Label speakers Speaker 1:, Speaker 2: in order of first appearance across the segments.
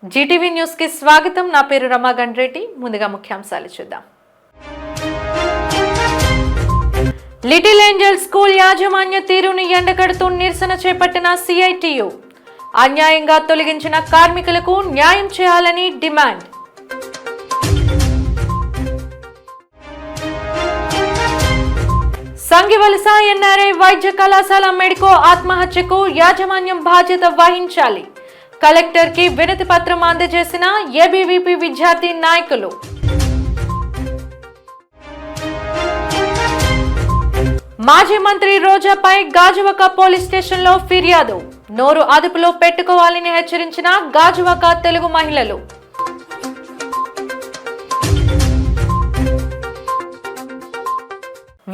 Speaker 1: Zee TV news కి స్వాగతం. నా పేరు రమా గండ్రెడ్డి. ముందుగా ముఖ్యాంశాలు చూద్దాం. లిటిల్ ఏంజల్ స్కూల్ యాజమాన్య తీరును ఎండగడుతూ నిరసన చేపట్టిన సిఐటియు. అన్యాయంగా తొలగించిన కార్మికులకు న్యాయం చేయాలని డిమాండ్. సంగివలస ఎన్ఆర్ఐ వైద్య కళాశాల మెడికో ఆత్మహత్యకు యాజమాన్యం బాధ్యత వహించాలి. కలెక్టర్ కి వినతి పత్రం అందజేసిన ఏబీవీపీ విద్యార్థి నాయకులు. మాజీ మంత్రి రోజాపై గాజువాక పోలీస్ స్టేషన్ లో ఫిర్యాదు. నోరు అదుపులో పెట్టుకోవాలని హెచ్చరించిన గాజువాక తెలుగు మహిళలు.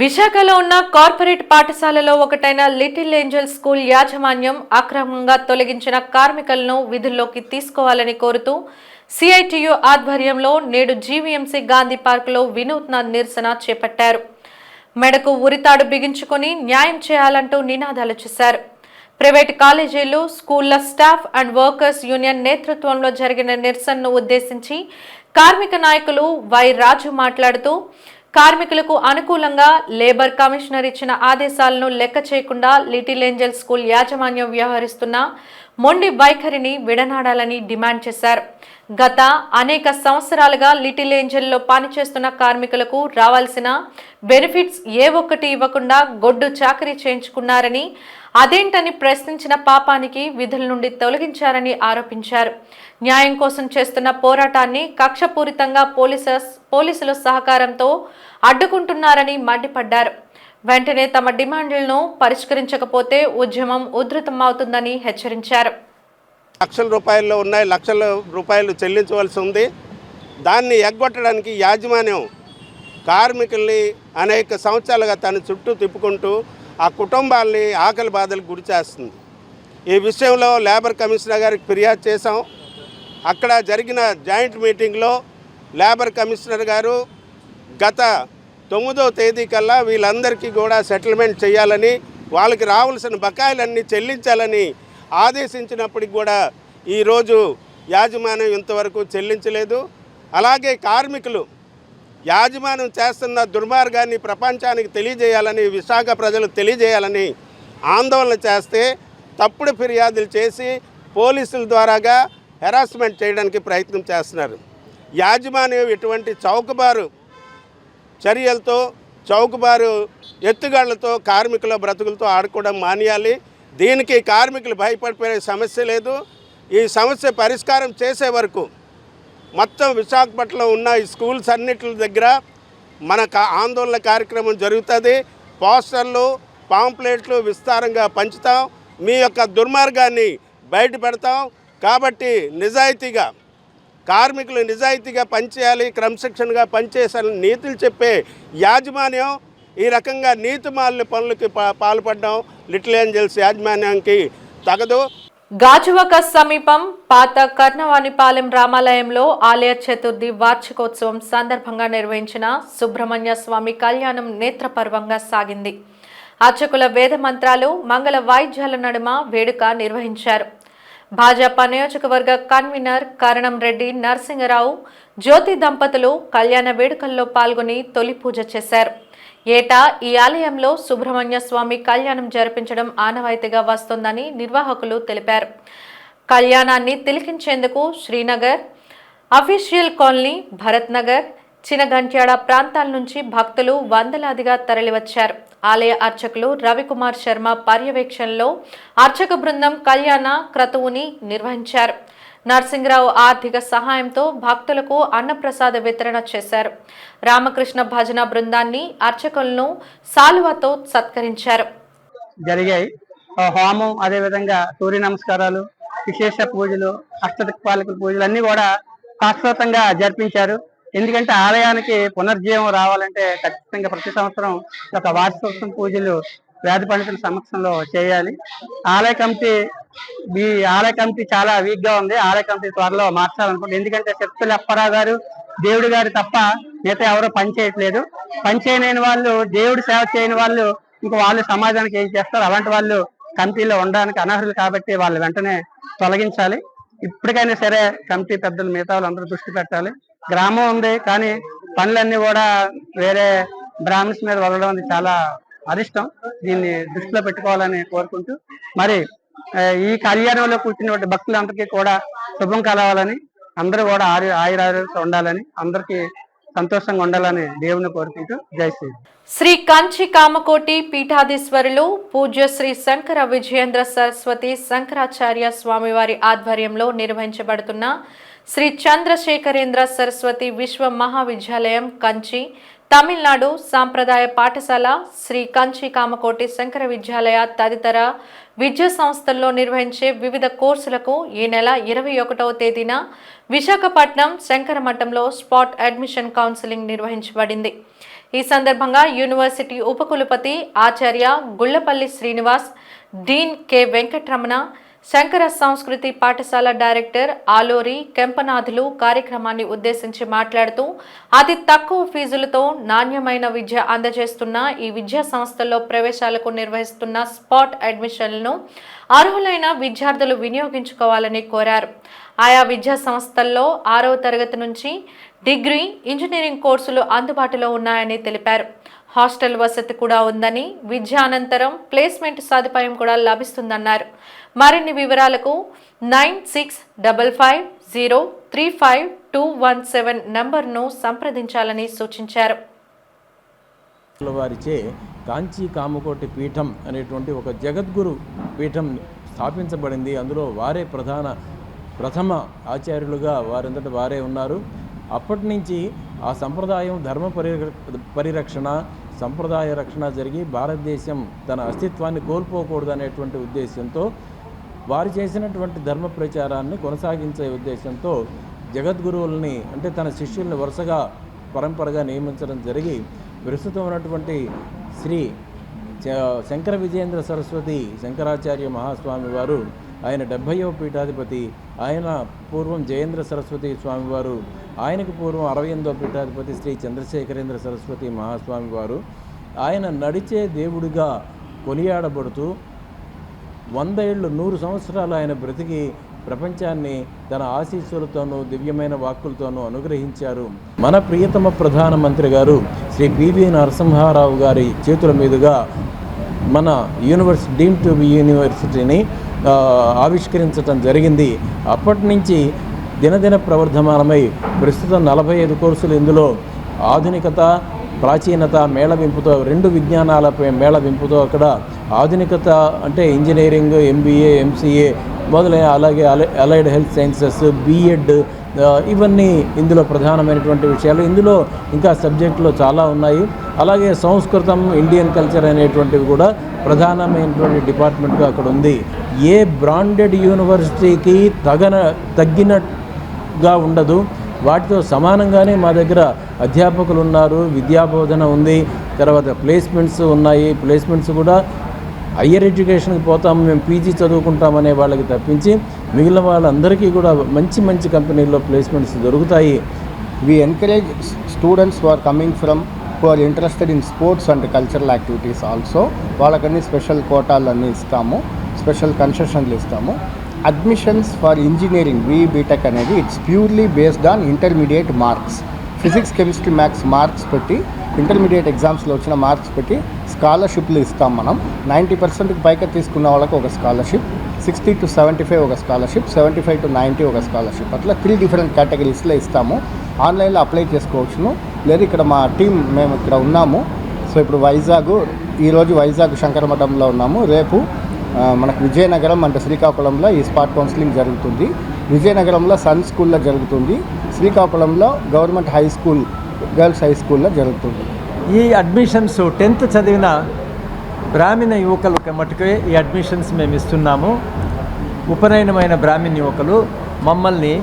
Speaker 1: విశాఖలో ఉన్న కార్పొరేట్ పాఠశాలలో ఒకటైన లిటిల్ ఏంజల్ స్కూల్ యాజమాన్యం అక్రమంగా తొలగించిన కార్మికులను విధుల్లోకి తీసుకోవాలని కోరుతూ సిఐటియు ఆధ్వర్యంలో నేడు జీవీఎంసీ గాంధీ పార్కులో వినూత్న నిరసన చేపట్టారు. మెడకు ఉరితాడు బిగించుకొని న్యాయం చేయాలంటూ నినాదాలు చేశారు. ప్రైవేట్ కాలేజీలు, స్కూళ్ల స్టాఫ్ అండ్ వర్కర్స్ యూనియన్ నేతృత్వంలో జరిగిన నిరసనను ఉద్దేశించి కార్మిక నాయకులు వై రాజు మాట్లాడుతూ, కార్మికులకు అనుకూలంగా లేబర్ కమిషనర్ ఇచ్చిన ఆదేశాలను లెక్క చేయకుండా లిటిల్ ఏంజల్ స్కూల్ యాజమాన్యం వ్యవహరిస్తున్న మొండి వైఖరిని విడనాడాలని డిమాండ్ చేశారు. గత అనేక సంవత్సరాలుగా లిటిల్ ఏంజల్లో పనిచేస్తున్న కార్మికులకు రావాల్సిన బెనిఫిట్స్ ఏ ఒక్కటి ఇవ్వకుండా గొడ్డు చాకరీ చేయించుకున్నారని, అదేంటని ప్రశ్నించిన పాపానికి విధుల నుండి తొలగించారని ఆరోపించారు. న్యాయం కోసం చేస్తున్న పోరాటాన్ని కక్షపూరితంగా పోలీసుల సహకారంతో అడ్డుకుంటున్నారని మండిపడ్డారు. వెంటనే తమ డిమాండ్లను పరిష్కరించకపోతే ఉద్యమం ఉధృతమవుతుందని హెచ్చరించారు.
Speaker 2: లక్షల రూపాయల్లో ఉన్నాయి, లక్షల రూపాయలు చెల్లించవలసి ఉంది. దాన్ని ఎగ్గొట్టడానికి యాజమాన్యం కార్మికుల్ని అనేక సంవత్సరాలుగా తన చుట్టూ తిప్పుకుంటూ ఆ కుటుంబాల్ని ఆకలి బాధలకు గురి చేస్తుంది. ఈ విషయంలో లేబర్ కమిషనర్ గారికి ఫిర్యాదు చేశాం. అక్కడ జరిగిన జాయింట్ మీటింగ్లో లేబర్ కమిషనర్ గారు గత 9వ తేదీ కల్లా వీళ్ళందరికీ కూడా సెటిల్మెంట్ చేయాలని, వాళ్ళకి రావాల్సిన బకాయిలన్నీ చెల్లించాలని ఆదేశించినప్పటికి కూడా ఈరోజు యాజమాన్యం ఇంతవరకు చెల్లించలేదు. అలాగే కార్మికులు యాజమాన్యం చేస్తున్న దుర్మార్గాన్ని ప్రపంచానికి తెలియజేయాలని, విశాఖ ప్రజలకు తెలియజేయాలని ఆందోళన చేస్తే తప్పుడు ఫిర్యాదులు చేసి పోలీసుల ద్వారాగా హెరాస్మెంట్ చేయడానికి ప్రయత్నం చేస్తున్నారు. యాజమాన్యం ఇటువంటి చౌకబారు చర్యలతో, చౌకబారు ఎత్తుగాళ్లతో కార్మికుల బ్రతుకులతో ఆడుకోవడం మానేయాలి. దీనికి కార్మికులు భయపడిపోయే సమస్య లేదు. ఈ సమస్య పరిష్కారం చేసే వరకు మొత్తం విశాఖపట్నంలో ఉన్న ఈ స్కూల్స్ అన్నిటి దగ్గర మన ఆందోళన కార్యక్రమం జరుగుతుంది. పోస్టర్లు, పాంప్లెట్లు విస్తారంగా పంచుతాం. మీ యొక్క దుర్మార్గాన్ని బయట పెడతాం. కాబట్టి నిజాయితీగా కార్మికులు నిజాయితీగా పనిచేయాలి, క్రమశిక్షణగా పనిచేయాలని నీతులు చెప్పే యాజమాన్యం ఈ రకంగా నీతిమాలిన పనులకి పాల్పడడం లిటిల్ ఏంజల్స్ యాజమాన్యానికి తగదు.
Speaker 1: గాజువాక సమీపం పాత కర్ణవాణిపాలెం రామాలయంలో ఆలయ చతుర్థి వార్షికోత్సవం సందర్భంగా నిర్వహించిన సుబ్రహ్మణ్య స్వామి కళ్యాణం నేత్రపర్వంగా సాగింది. అర్చకుల వేద మంత్రాలు, మంగళ వాయిద్యాల నడుమ వేడుక నిర్వహించారు. భాజపా నియోజకవర్గ కన్వీనర్ కరణం రెడ్డి నరసింగరావు, జ్యోతి దంపతులు కళ్యాణ వేడుకల్లో పాల్గొని తొలి పూజ చేశారు. ఏటా ఈ ఆలయంలో సుబ్రహ్మణ్య స్వామి కళ్యాణం జరిపించడం ఆనవాయితీగా వస్తోందని నిర్వాహకులు తెలిపారు. కళ్యాణాన్ని తిలకించేందుకు శ్రీనగర్, అఫీషియల్ కాలనీ, భరత్ నగర్, చినగంట్యాడ ప్రాంతాల నుంచి భక్తులు వందలాదిగా తరలివచ్చారు. ఆలయ అర్చకులు రవికుమార్ శర్మ పర్యవేక్షణలో అర్చక బృందం కళ్యాణ క్రతువుని నిర్వహించారు. నరసింగరావు ఆర్థిక సహాయంతో భక్తులకు అన్నప్రసాద వితరణ చేశారు. రామకృష్ణ భజన బృందాన్ని అర్చకులను సాలువతో సత్కరించారు.
Speaker 3: జరిగాయి హోమం, అదేవిధంగా సూర్య నమస్కారాలు, విశేష పూజలు, అష్టదిక్పాలకుల పూజలు అన్ని కూడా శాశ్వతంగా జరిపించారు. ఎందుకంటే ఆలయానికి పునర్జీవం రావాలంటే ఖచ్చితంగా ప్రతి సంవత్సరం ఒక వార్షికోత్సవం పూజలు వేద పండితుల సమక్షంలో చేయాలి. ఆలయ కమిటీ చాలా వీక్ గా ఉంది. ఆలయ కమిటీ త్వరలో మార్చాలనుకుంటుంది. ఎందుకంటే చెప్తుల అప్పారావు గారు, దేవుడు గారు తప్ప మిగతా ఎవరో పని చేయట్లేదు. పని చేయలేని వాళ్ళు, దేవుడు సేవ చేయని వాళ్ళు ఇంకా వాళ్ళు సమాజానికి ఏం చేస్తారు? అలాంటి వాళ్ళు కమిటీలో ఉండడానికి అనర్హులు. కాబట్టి వాళ్ళు వెంటనే తొలగించాలి. ఇప్పటికైనా సరే కమిటీ పెద్దలు మిగతా వాళ్ళందరూ దృష్టి పెట్టాలి. గ్రామం ఉంది కానీ పనులన్నీ కూడా వేరే బ్రాహ్మణ్స్ మీద వదలడం అనేది చాలా అరిష్టం. దీన్ని దృష్టిలో పెట్టుకోవాలని కోరుకుంటూ మరి ఈ కళ్యాణంలో కూర్చున్న భక్తులందరికీ కూడా శుభం కలవాలని, అందరూ కూడా ఆయురారోగ్యంతో ఉండాలని, అందరికీ సంతోషంగా ఉండాలని దేవుని కోరుకుంటూ జై శ్రీ.
Speaker 1: శ్రీ కంచి కామకోటి పీఠాధీశ్వరులు పూజ్య శ్రీ శంకర విజయేంద్ర సరస్వతి శంకరాచార్య స్వామివారి ఆధ్వర్యంలో నిర్వహించబడుతున్న శ్రీ చంద్రశేఖరేంద్ర సరస్వతి విశ్వ మహావిద్యాలయం కంచి తమిళనాడు సాంప్రదాయ పాఠశాల శ్రీ కంచి కామకోటి శంకర విద్యాలయ తదితర విద్యా సంస్థల్లో నిర్వహించే వివిధ కోర్సులకు ఈ నెల 21వ తేదీన విశాఖపట్నం శంకర మఠంలో స్పాట్ అడ్మిషన్ కౌన్సిలింగ్ నిర్వహించబడింది. ఈ సందర్భంగా యూనివర్సిటీ ఉపకులపతి ఆచార్య గుళ్లపల్లి శ్రీనివాస్, డీన్ కె వెంకటరమణ, శంకర సంస్కృతి పాఠశాల డైరెక్టర్ ఆలోరి కెంపనాథులు కార్యక్రమాన్ని ఉద్దేశించి మాట్లాడుతూ అతి తక్కువ ఫీజులతో నాణ్యమైన విద్య అందజేస్తున్న ఈ విద్యా సంస్థల్లో ప్రవేశాలకు నిర్వహిస్తున్న స్పాట్ అడ్మిషన్లను అర్హులైన విద్యార్థులు వినియోగించుకోవాలని కోరారు. ఆయా విద్యా సంస్థల్లో 6వ తరగతి నుంచి డిగ్రీ, ఇంజనీరింగ్ కోర్సులు అందుబాటులో ఉన్నాయని తెలిపారు. హాస్టల్ వసతి కూడా ఉందని, విద్యానంతరం ప్లేస్మెంట్ సదుపాయం కూడా లభిస్తుందన్నారు. మరిన్ని వివరాలకు 9655035217 నంబర్ను సంప్రదించాలని సూచించారు.
Speaker 4: వారిచే కాంచీ కామకోటి పీఠం అనేటువంటి ఒక జగద్గురు పీఠం స్థాపించబడింది. అందులో వారే ప్రథమ ఆచార్యులుగా వారంతట వారే ఉన్నారు. అప్పటి నుంచి ఆ సంప్రదాయం ధర్మ పరిరక్షణ, సంప్రదాయ రక్షణ జరిగి భారతదేశం తన అస్తిత్వాన్ని కోల్పోకూడదు అనేటువంటి ఉద్దేశంతో వారు చేసినటువంటి ధర్మ ప్రచారాన్ని కొనసాగించే ఉద్దేశంతో జగద్గురువుల్ని అంటే తన శిష్యుల్ని వరుసగా పరంపరగా నియమించడం జరిగి ప్రస్తుతం ఉన్నటువంటి శ్రీ శంకర విజయేంద్ర సరస్వతి శంకరాచార్య మహాస్వామి వారు ఆయన 70వ పీఠాధిపతి. ఆయన పూర్వం జయేంద్ర సరస్వతి స్వామివారు, ఆయనకు పూర్వం 68వ పీఠాధిపతి శ్రీ చంద్రశేఖరేంద్ర సరస్వతి మహాస్వామి వారు. ఆయన నడిచే దేవుడిగా కొనియాడబడుతూ 100 ఏళ్ళు 100 సంవత్సరాలు ఆయన బ్రతికి ప్రపంచాన్ని తన ఆశీస్సులతోనూ దివ్యమైన వాక్కులతోనూ అనుగ్రహించారు. మన ప్రియతమ ప్రధానమంత్రి గారు శ్రీ పివి నరసింహారావు గారి చేతుల మీదుగా మన డీమ్డ్ టు బి యూనివర్సిటీని ఆవిష్కరించడం జరిగింది. అప్పటి నుంచి దినదిన ప్రవర్ధమానమై ప్రస్తుతం 45 కోర్సులు, ఇందులో ఆధునికత, ప్రాచీనత మేళవింపుతో 2 విజ్ఞానాలపై మేళవింపుతో అక్కడ ఆధునికత అంటే ఇంజనీరింగ్, MBA, MCA మొదలైన, అలాగే అలైడ్ హెల్త్ సైన్సెస్, B.Ed ఇవన్నీ ఇందులో ప్రధానమైనటువంటి విషయాలు. ఇందులో ఇంకా సబ్జెక్టులు చాలా ఉన్నాయి. అలాగే సంస్కృతం, ఇండియన్ కల్చర్ అనేటువంటివి కూడా ప్రధానమైనటువంటి డిపార్ట్మెంట్గా అక్కడ ఉంది. ఏ బ్రాండెడ్ యూనివర్సిటీకి తగ్గినట్టుగా ఉండదు. వాటితో సమానంగానే మా దగ్గర అధ్యాపకులు ఉన్నారు, విద్యాబోధన ఉంది, తర్వాత ప్లేస్మెంట్స్ ఉన్నాయి. ప్లేస్మెంట్స్ కూడా హయ్యర్ ఎడ్యుకేషన్కి పోతాము, మేము పీజీ చదువుకుంటామనే వాళ్ళకి తప్పించి మిగిలిన వాళ్ళందరికీ కూడా మంచి మంచి కంపెనీల్లో ప్లేస్మెంట్స్ దొరుకుతాయి.
Speaker 5: We encourage students who are coming from, who are interested in sports and cultural activities also. వాళ్ళకన్నీ స్పెషల్ కోటాలన్నీ ఇస్తాము, స్పెషల్ కన్సెషన్లు ఇస్తాము. అడ్మిషన్స్ ఫర్ ఇంజనీరింగ్ బీటెక్ అనేది it's purely based on intermediate marks. Physics, chemistry, maths marks పెట్టి, intermediate ఎగ్జామ్స్లో వచ్చిన marks పెట్టి స్కాలర్షిప్లు ఇస్తాం మనం. 90%కి పైగా తీసుకున్న వాళ్ళకు ఒక స్కాలర్షిప్, 60 to 75 ఒక స్కాలర్షిప్, 75 to 90 ఒక స్కాలర్షిప్, అట్లా 3 డిఫరెంట్ కేటగిరీస్లో ఇస్తాము. ఆన్లైన్లో అప్లై చేసుకోవచ్చును, లేదు ఇక్కడ మా టీం మేము ఇక్కడ ఉన్నాము. సో ఇప్పుడు ఈరోజు వైజాగ్ శంకరమఠంలో ఉన్నాము. రేపు మనకు విజయనగరం అంటే శ్రీకాకుళంలో ఈ స్పాట్ కౌన్సిలింగ్ జరుగుతుంది. విజయనగరంలో సన్ స్కూల్లో జరుగుతుంది. శ్రీకాకుళంలో government high school, girls high స్కూల్లో జరుగుతుంది.
Speaker 6: ఈ అడ్మిషన్స్ 10th చదివిన బ్రాహ్మణ యువకులకు మటుకే ఈ అడ్మిషన్స్ మేము ఇస్తున్నాము. ఉపనయనమైన బ్రాహ్మణ యువకులు మమ్మల్ని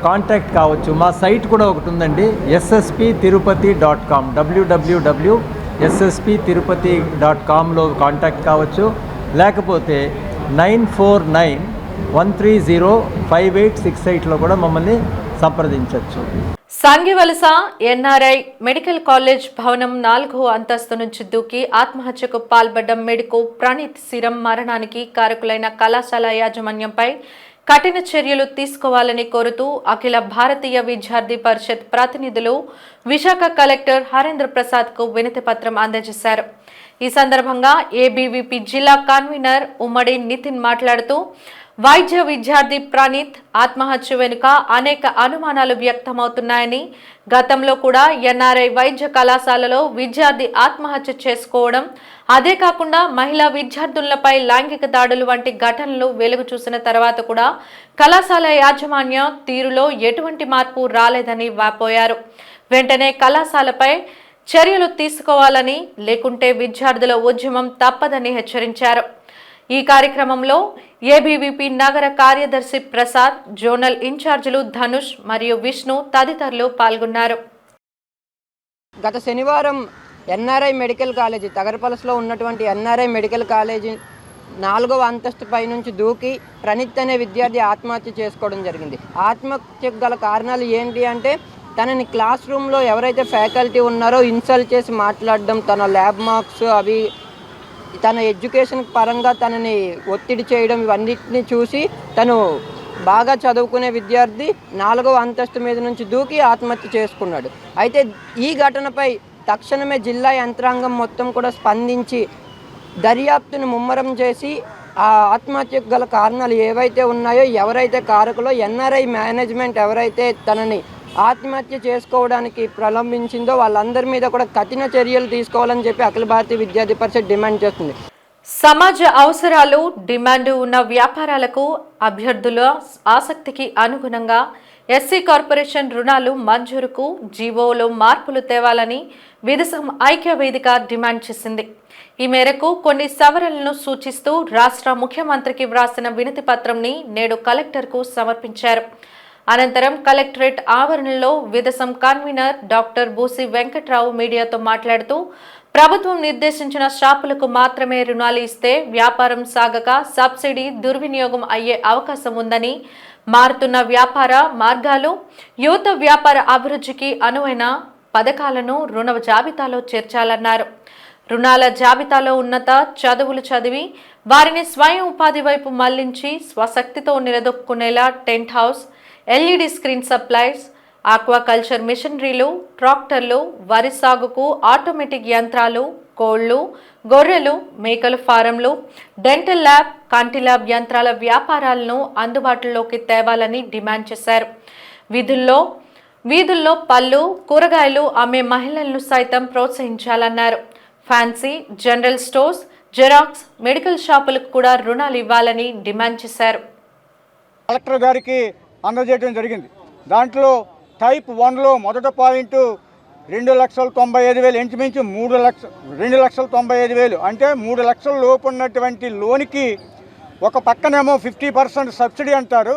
Speaker 6: కాంటాక్ట్ కావచ్చు. మా సైట్ కూడా ఒకటి ఉందండి, ssp.tirupati.com, www.ssp.tirupati.comలో కాంటాక్ట్ కావచ్చు. లేకపోతే 9491305868లో కూడా మమ్మల్ని సంప్రదించవచ్చు.
Speaker 1: సంగివలస NRI మెడికల్ కాలేజ్ భవనం 4వ అంతస్తు నుంచి దూకి ఆత్మహత్యకు పాల్పడ్డ మెడికో ప్రణీత్ సిరం మరణానికి కారకులైన కళాశాల యాజమాన్యంపై కఠిన చర్యలు తీసుకోవాలని కోరుతూ అఖిల భారతీయ విద్యార్థి పరిషత్ ప్రతినిధులు విశాఖ కలెక్టర్ హరేంద్ర ప్రసాద్ కు వినతి పత్రం అందజేశారు. ఈ సందర్భంగా ఏబీవీపీ జిల్లా కన్వీనర్ ఉమ్మడి నితిన్ మాట్లాడుతూ వైద్య విద్యార్థి ప్రణీత్ ఆత్మహత్య వెనుక అనేక అనుమానాలు వ్యక్తమవుతున్నాయని, గతంలో కూడా ఎన్ఆర్ఐ వైద్య కళాశాలలో విద్యార్థి ఆత్మహత్య చేసుకోవడం, అదే కాకుండా మహిళా విద్యార్థులపై లైంగిక దాడులు వంటి ఘటనలు వెలుగు చూసిన తర్వాత కూడా కళాశాల యాజమాన్య తీరులో ఎటువంటి మార్పు రాలేదని వాపోయారు. వెంటనే కళాశాలపై చర్యలు తీసుకోవాలని, లేకుంటే విద్యార్థుల ఉద్యమం తప్పదని హెచ్చరించారు. ఈ కార్యక్రమంలో ఏబీవీపీ నగర కార్యదర్శి ప్రసాద్, జోనల్ ఇన్ఛార్జీలు ధనుష్ మరియు విష్ణు తదితరులు పాల్గొన్నారు.
Speaker 7: గత శనివారం ఎన్ఆర్ఐ మెడికల్ కాలేజీ తగరపలసలో ఉన్నటువంటి ఎన్ఆర్ఐ మెడికల్ కాలేజీ 4వ అంతస్తు పై నుంచి దూకి ప్రణీత్ అనే విద్యార్థి ఆత్మహత్య చేసుకోవడం జరిగింది. ఆత్మహత్యకు గల కారణాలు ఏంటి అంటే తనని క్లాస్ రూమ్లో ఎవరైతే ఫ్యాకల్టీ ఉన్నారో ఇన్సల్ట్ చేసి మాట్లాడడం, తన ల్యాబ్ మార్క్స్ అవి తన ఎడ్యుకేషన్ పరంగా తనని ఒత్తిడి చేయడం, ఇవన్నిటిని చూసి తను బాగా చదువుకునే విద్యార్థి 4వ అంతస్తు మీద నుంచి దూకి ఆత్మహత్య చేసుకున్నాడు. అయితే ఈ ఘటనపై తక్షణమే జిల్లా యంత్రాంగం మొత్తం కూడా స్పందించి దర్యాప్తును ముమ్మరం చేసి ఆ ఆత్మహత్యకు గల కారణాలు ఏవైతే ఉన్నాయో, ఎవరైతే కారకులో ఎన్ఆర్ఐ మేనేజ్మెంట్ ఎవరైతే తనని ఆత్మహత్య చేసుకోవడానికి ప్రలంబించిందో వాళ్ళందరి మీద కూడా కఠిన చర్యలు తీసుకోవాలని చెప్పి అఖిల భారతీయ విద్యార్థి పరిషత్ డిమాండ్ చేస్తుంది.
Speaker 1: సమాజ అవసరాలు, డిమాండ్ ఉన్న వ్యాపారాలకు అభ్యర్థుల ఆసక్తికి అనుగుణంగా ఎస్సీ కార్పొరేషన్ రుణాలు మంజూరుకు జీవోలో మార్పులు తేవాలని విదసం ఐక్య వేదిక డిమాండ్ చేసింది. ఈ మేరకు కొన్ని సవరణలను సూచిస్తూ రాష్ట్ర ముఖ్యమంత్రికి వ్రాసిన వినతి పత్రంని నేడు కలెక్టర్కు సమర్పించారు. అనంతరం కలెక్టరేట్ ఆవరణలో విదసం కన్వీనర్ డాక్టర్ బూసి వెంకట్రావు మీడియాతో మాట్లాడుతూ ప్రభుత్వం నిర్దేశించిన షాపులకు మాత్రమే రుణాలు ఇస్తే వ్యాపారం సాగక సబ్సిడీ దుర్వినియోగం అయ్యే అవకాశం ఉందని, మారుతున్న వ్యాపార మార్గాలు యువత వ్యాపార అభివృద్ధికి అనువైన పథకాలను రుణ జాబితాలో చేర్చాలన్నారు. రుణాల జాబితాలో ఉన్నత చదువులు చదివి వారిని స్వయం ఉపాధి వైపు మళ్లించి స్వశక్తితో నిలదొక్కునేలా tent house, LED screen supplies, aquaculture మిషనరీలు, ట్రాక్టర్లు, వరి సాగుకు ఆటోమేటిక్ యంత్రాలు, కోళ్లు, గొర్రెలు, మేకల ఫారంలు, డెంటల్ ల్యాబ్, కంటి ల్యాబ్ యంత్రాల వ్యాపారాలను అందుబాటులోకి తేవాలని డిమాండ్ చేశారు. వీధుల్లో పళ్ళు, కూరగాయలు అమ్మే మహిళలను సైతం ప్రోత్సహించాలన్నారు. Fancy, general stores, xerox, medical షాపులకు కూడా రుణాలు ఇవ్వాలని డిమాండ్ చేశారు.
Speaker 8: కలెక్టర్ గారికి అందజేయడం జరిగింది. దాంట్లో టైప్ 1లో మొదటి పాయింట్ 2,95,000, ఇంచుమించు 2,95,000, అంటే 3 లక్షల లోపు ఉన్నటువంటి లోనికి ఒక పక్కనేమో 50% సబ్సిడీ అంటారు,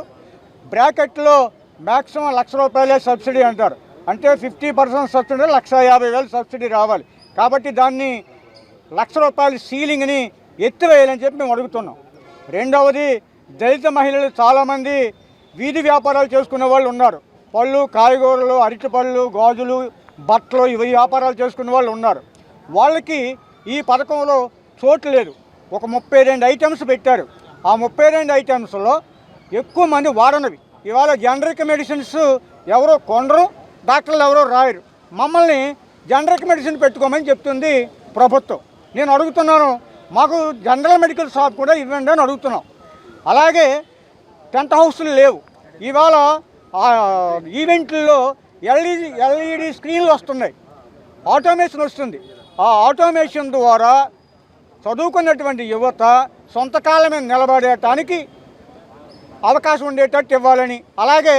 Speaker 8: బ్రాకెట్లో మ్యాక్సిమం ₹1,00,000 సబ్సిడీ అంటారు. అంటే 50% సబ్సిడీ ₹1,50,000 సబ్సిడీ రావాలి. కాబట్టి దాన్ని ₹1,00,000 సీలింగ్ని ఎత్తివేయాలని చెప్పి మేము అడుగుతున్నాం. రెండవది, దళిత మహిళలు చాలామంది వీధి వ్యాపారాలు చేసుకునే వాళ్ళు ఉన్నారు. పళ్ళు, కాయగూరలు, అరటిపళ్ళు, గాజులు, బట్టలు ఇవి వ్యాపారాలు చేసుకునే వాళ్ళు ఉన్నారు. వాళ్ళకి ఈ పథకంలో చోటు లేదు. ఒక 32 ఐటమ్స్ పెట్టారు. ఆ 32 ఐటమ్స్లో ఎక్కువ మంది వాడనవి. ఇవాళ జనరిక్ మెడిసిన్స్ ఎవరో కొనరు, డాక్టర్లు ఎవరో రాయరు. మమ్మల్ని జనరిక్ మెడిసిన్ పెట్టుకోమని చెప్తుంది ప్రభుత్వం. నేను అడుగుతున్నాను, మాకు జనరల్ మెడికల్ షాప్ కూడా ఇవ్వండి అని అడుగుతున్నాం. అలాగే టెంట్ హౌస్లు లేవు. ఇవాళ ఈవెంట్లలో ఎల్ఈడి స్క్రీన్లు వస్తున్నాయి, ఆటోమేషన్ వస్తుంది. ఆ ఆటోమేషన్ ద్వారా చదువుకున్నటువంటి యువత సొంత కాళ్ళ మీద నిలబడటానికి అవకాశం ఉండేటట్టు ఇవ్వాలని, అలాగే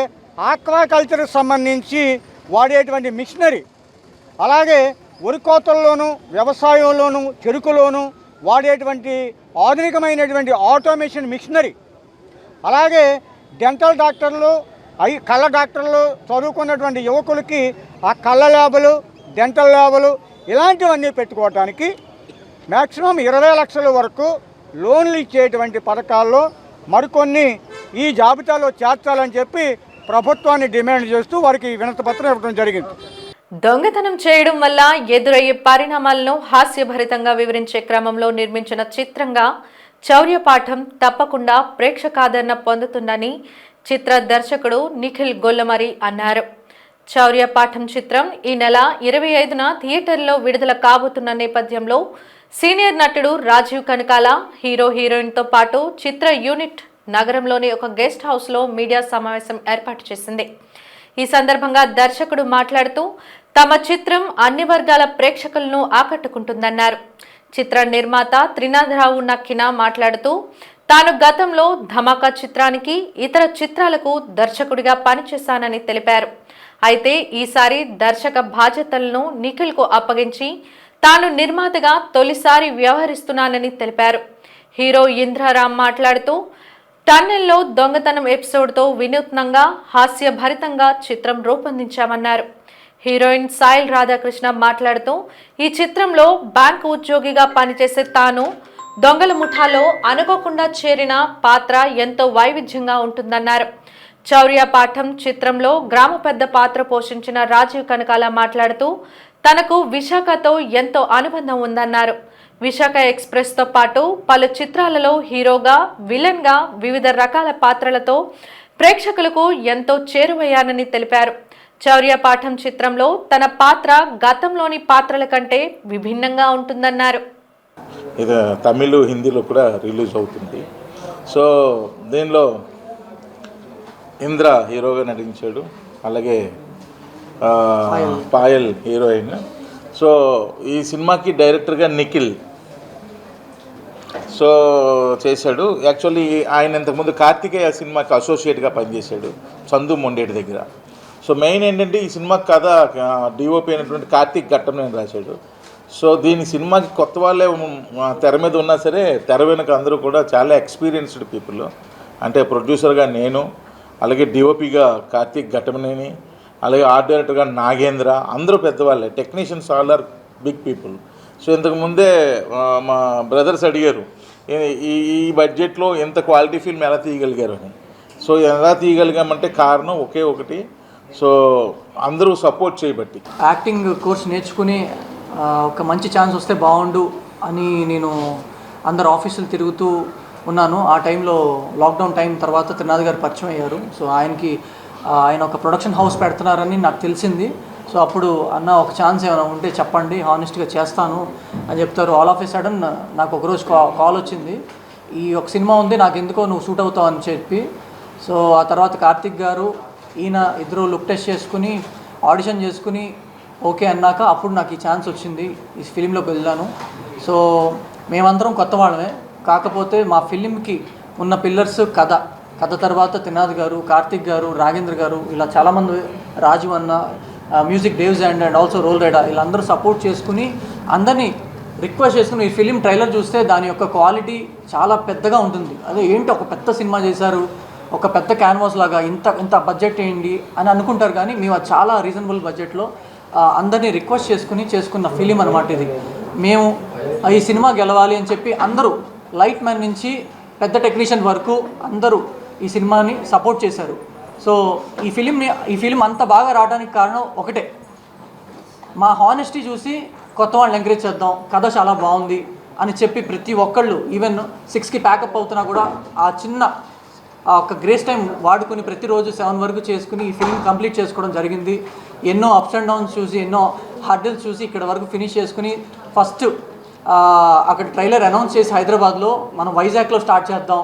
Speaker 8: ఆక్వాకల్చర్కి సంబంధించి వాడేటువంటి మిషనరీ, అలాగే వరి కోతల్లోనూ వ్యవసాయంలోనూ చెరుకులోనూ వాడేటువంటి ఆధునికమైనటువంటి ఆటోమేషన్ మిషనరీ, అలాగే డెంటల్ డాక్టర్లు, కళ్ళ డాక్టర్లు చదువుకున్నటువంటి యువకులకి ఆ కళ్ళ ల్యాబులు, డెంటల్ ల్యాబులు ఇలాంటివన్నీ పెట్టుకోవటానికి మ్యాక్సిమం 20 లక్షల వరకు లోన్లు ఇచ్చేటువంటి పథకాల్లో మరికొన్ని ఈ జాబితాలో చేర్చాలని చెప్పి ప్రభుత్వాన్ని డిమాండ్ చేస్తూ వారికి వినతి పత్రం ఇవ్వడం జరిగింది.
Speaker 1: దొంగతనం చేయడం వల్ల ఎదురయ్యే పరిణామాలను హాస్యభరితంగా వివరించే క్రమంలో నిర్మించిన చిత్రంగా చౌర్యపాఠం తప్పకుండా ప్రేక్షకాదరణ పొందుతుందని చిత్ర దర్శకుడు నిఖిల్ గొల్లమరి అన్నారు. చౌర్యపాఠం చిత్రం ఈ నెల 25న థియేటర్లో విడుదల కాబోతున్న నేపథ్యంలో సీనియర్ నటుడు రాజీవ్ కనకాల హీరోయిన్తో పాటు చిత్ర యూనిట్ నగరంలోని ఒక గెస్ట్ హౌస్లో మీడియా సమావేశం ఏర్పాటు చేసింది. ఈ సందర్భంగా దర్శకుడు మాట్లాడుతూ తమ చిత్రం అన్ని వర్గాల ప్రేక్షకులను ఆకట్టుకుంటుందన్నారు. చిత్ర నిర్మాత త్రినాథరావు నక్కిన మాట్లాడుతూ తాను గతంలో ధమాకా చిత్రానికి ఇతర చిత్రాలకు దర్శకుడిగా పనిచేశానని తెలిపారు. అయితే ఈసారి దర్శక బాధ్యతలను నిఖిల్కు అప్పగించి తాను నిర్మాతగా తొలిసారి వ్యవహరిస్తున్నానని తెలిపారు. హీరో ఇంద్రారాం మాట్లాడుతూ టన్నెల్లో దొంగతనం ఎపిసోడ్తో వినూత్నంగా హాస్యభరితంగా చిత్రం రూపొందించామన్నారు. హీరోయిన్ సాయిల్ రాధాకృష్ణ మాట్లాడుతూ ఈ చిత్రంలో బ్యాంకు ఉద్యోగిగా పనిచేసే తాను దొంగల ముఠాలో అనుకోకుండా చేరిన పాత్ర ఎంతో వైవిధ్యంగా ఉంటుందన్నారు. చౌర్యపాఠం చిత్రంలో గ్రామ పెద్ద పాత్ర పోషించిన రాజీవ్ కనకాల మాట్లాడుతూ తనకు విశాఖతో ఎంతో అనుబంధం ఉందన్నారు. విశాఖ ఎక్స్ప్రెస్తో పాటు పలు చిత్రాలలో హీరోగా, విలన్గా వివిధ రకాల పాత్రలతో ప్రేక్షకులకు ఎంతో చేరువయ్యానని తెలిపారు. చౌర్యపాఠం చిత్రంలో తన పాత్ర గతంలోని పాత్రల కంటే విభిన్నంగా ఉంటుందన్నారు.
Speaker 9: ఇది తమిళ, హిందీలో కూడా రిలీజ్ అవుతుంది. సో దీనిలో ఇంద్ర హీరోగా నటించాడు, అలాగే పాయల్ హీరోయిన్. సో ఈ సినిమాకి డైరెక్టర్గా నిఖిల్ సో చేశాడు. యాక్చువల్లీ ఆయన ఇంతకుముందు కార్తికేయ సినిమాకి అసోసియేట్గా పనిచేశాడు చందు మొండేటి దగ్గర. సో మెయిన్ ఏంటంటే ఈ సినిమా కథ డిఓపి అయినటువంటి కార్తిక్ ఘట్టమనేని రాశాడు. సో దీని సినిమాకి కొత్త వాళ్ళే తెర మీద ఉన్నా సరే తెర వెనుక అందరూ కూడా చాలా ఎక్స్పీరియన్స్డ్ పీపుల్. అంటే ప్రొడ్యూసర్గా నేను, అలాగే డిఓపిగా కార్తిక్ ఘట్టమనేని, అలాగే ఆర్ట్ డైరెక్టర్గా నాగేంద్ర, అందరూ పెద్దవాళ్ళే. Technicians all are big people. So ఇంతకుముందే మా బ్రదర్స్ అడిగారు ఈ బడ్జెట్లో ఎంత క్వాలిటీ ఫిల్మ్ ఎలా తీయగలిగారు అని. సో ఎలా తీయగలిగామంటే కారణం ఒకే ఒకటి, సో అందరూ సపోర్ట్ చేయబట్టి.
Speaker 10: యాక్టింగ్ కోర్స్ నేర్చుకుని ఒక మంచి ఛాన్స్ వస్తే బాగుండు అని నేను అందరు ఆఫీసులు తిరుగుతూ ఉన్నాను. ఆ టైంలో లాక్డౌన్ టైం తర్వాత త్రినాథ్ గారు పరిచయం అయ్యారు. సో ఆయన ఒక ప్రొడక్షన్ హౌస్ పెడుతున్నారని నాకు తెలిసింది. సో అప్పుడు అన్న ఒక ఛాన్స్ ఏమైనా ఉంటే చెప్పండి, హానెస్ట్గా చేస్తాను అని చెప్తారు. ఆల్ ఆఫ్ ఏ సడన్ నాకు ఒకరోజు కాల్ వచ్చింది, ఈ ఒక సినిమా ఉంది, నాకు ఎందుకో నువ్వు సూట్ అవుతావు అని చెప్పి. సో ఆ తర్వాత కార్తిక్ గారు ఈయన ఇద్దరు లుక్ టెస్ట్ చేసుకుని ఆడిషన్ చేసుకుని ఓకే అన్నాక అప్పుడు నాకు ఈ ఛాన్స్ వచ్చింది, ఈ ఫిలింలోకి వెళ్ళాను. సో మేమందరం కొత్త వాళ్ళమే, కాకపోతే మా ఫిలింకి ఉన్న పిల్లర్స్ కథ తర్వాత త్రినాథ్ గారు, కార్తిక్ గారు, రాగేంద్ర గారు, ఇలా చాలామంది, రాజీవ్ అన్న, మ్యూజిక్ డేవ్స్ అండ్ ఆల్సో రోల్ రైడర్, వీళ్ళందరూ సపోర్ట్ చేసుకుని అందరినీ రిక్వెస్ట్ చేసుకుని ఈ ఫిలిం ట్రైలర్ చూస్తే దాని యొక్క క్వాలిటీ చాలా పెద్దగా ఉంటుంది. అదే ఏంటి ఒక పెద్ద సినిమా చేశారు, ఒక పెద్ద క్యాన్వాస్ లాగా ఇంత బడ్జెట్ ఏంటి అని అనుకుంటారు. కానీ మేము చాలా రీజనబుల్ బడ్జెట్లో అందరినీ రిక్వెస్ట్ చేసుకున్న ఫిలిం అనమాట ఇది. మేము ఈ సినిమా గెలవాలి అని చెప్పి అందరూ లైట్ మ్యాన్ నుంచి పెద్ద టెక్నీషియన్ వరకు అందరూ ఈ సినిమాని సపోర్ట్ చేశారు. సో ఈ ఫిలిం అంత బాగా రావడానికి కారణం ఒకటే, మా హానెస్టీ చూసి కొత్త వాళ్ళని ఎంకరేజ్ చేద్దాం, కథ చాలా బాగుంది అని చెప్పి ప్రతి ఒక్కళ్ళు ఈవెన్ 6కి ప్యాకప్ అవుతున్నా కూడా ఆ చిన్న ఒక గ్రేస్ టైం వాడుకుని ప్రతిరోజు 7 వరకు చేసుకుని ఈ ఫిల్మ్ కంప్లీట్ చేసుకోవడం జరిగింది. ఎన్నో అప్స్ అండ్ డౌన్స్ చూసి, ఎన్నో హర్డిల్స్ చూసి ఇక్కడ వరకు ఫినిష్ చేసుకుని ఫస్ట్ అక్కడ ట్రైలర్ అనౌన్స్ చేసి హైదరాబాద్లో మనం వైజాగ్లో స్టార్ట్ చేద్దాం,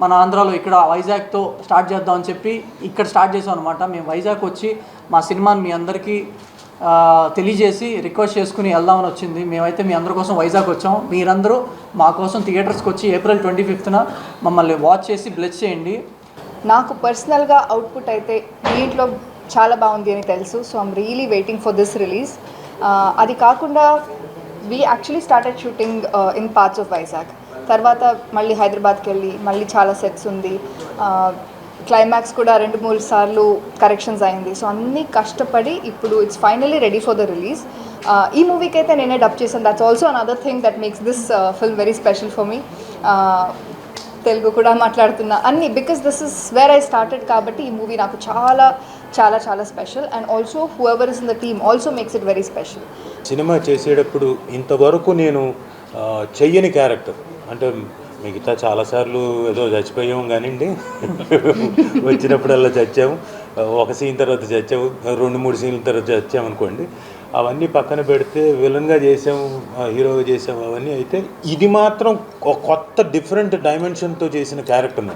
Speaker 10: మన ఆంధ్రాలో ఇక్కడ వైజాగ్తో స్టార్ట్ చేద్దాం అని చెప్పి ఇక్కడ స్టార్ట్ చేసాం అనమాట. మేము వైజాగ్ వచ్చి మా సినిమాని మీ అందరికీ తెలియజేసి రిక్వెస్ట్ చేసుకుని వెళ్దామని వచ్చింది. మేమైతే మీ అందరి కోసం వైజాగ్ వచ్చాం. మీరందరూ మా కోసం థియేటర్స్కి వచ్చి April 25న మమ్మల్ని వాచ్ చేసి బ్లెస్ చేయండి.
Speaker 11: నాకు పర్సనల్గా అవుట్పుట్ అయితే దీంట్లో చాలా బాగుంది అని తెలుసు. So I'm really waiting for this release. అది కాకుండా we actually started shooting in parts of Vizag. తర్వాత మళ్ళీ హైదరాబాద్కి వెళ్ళి మళ్ళీ చాలా సెట్స్ ఉంది, క్లైమాక్స్ కూడా 2-3 సార్లు కరెక్షన్స్ అయింది. సో అన్నీ కష్టపడి ఇప్పుడు it's finally ready for the release. ఈ మూవీకి అయితే నేనే డబ్ చేశాను. That's also another thing that makes this film very special for me. Telugu కూడా మాట్లాడుతున్నా అన్నీ, because this is where I started కాబట్టి ఈ మూవీ నాకు చాలా చాలా చాలా special. And also whoever is in the team also makes it very special.
Speaker 12: Cinema చేసేటప్పుడు ఇంతవరకు నేను చెయ్యని క్యారెక్టర్, అంటే మిగతా చాలాసార్లు ఏదో చచ్చిపోయాము కానివ్వండి, వచ్చినప్పుడల్లా చచ్చాము. ఒక సీన్ తర్వాత చచ్చాము, 2-3 సీన్ల తర్వాత చచ్చాము అనుకోండి. అవన్నీ పక్కన పెడితే విలన్గా చేసాము, హీరోగా చేసాము, అవన్నీ అయితే ఇది మాత్రం ఒక కొత్త డిఫరెంట్ డైమెన్షన్తో చేసిన క్యారెక్టర్.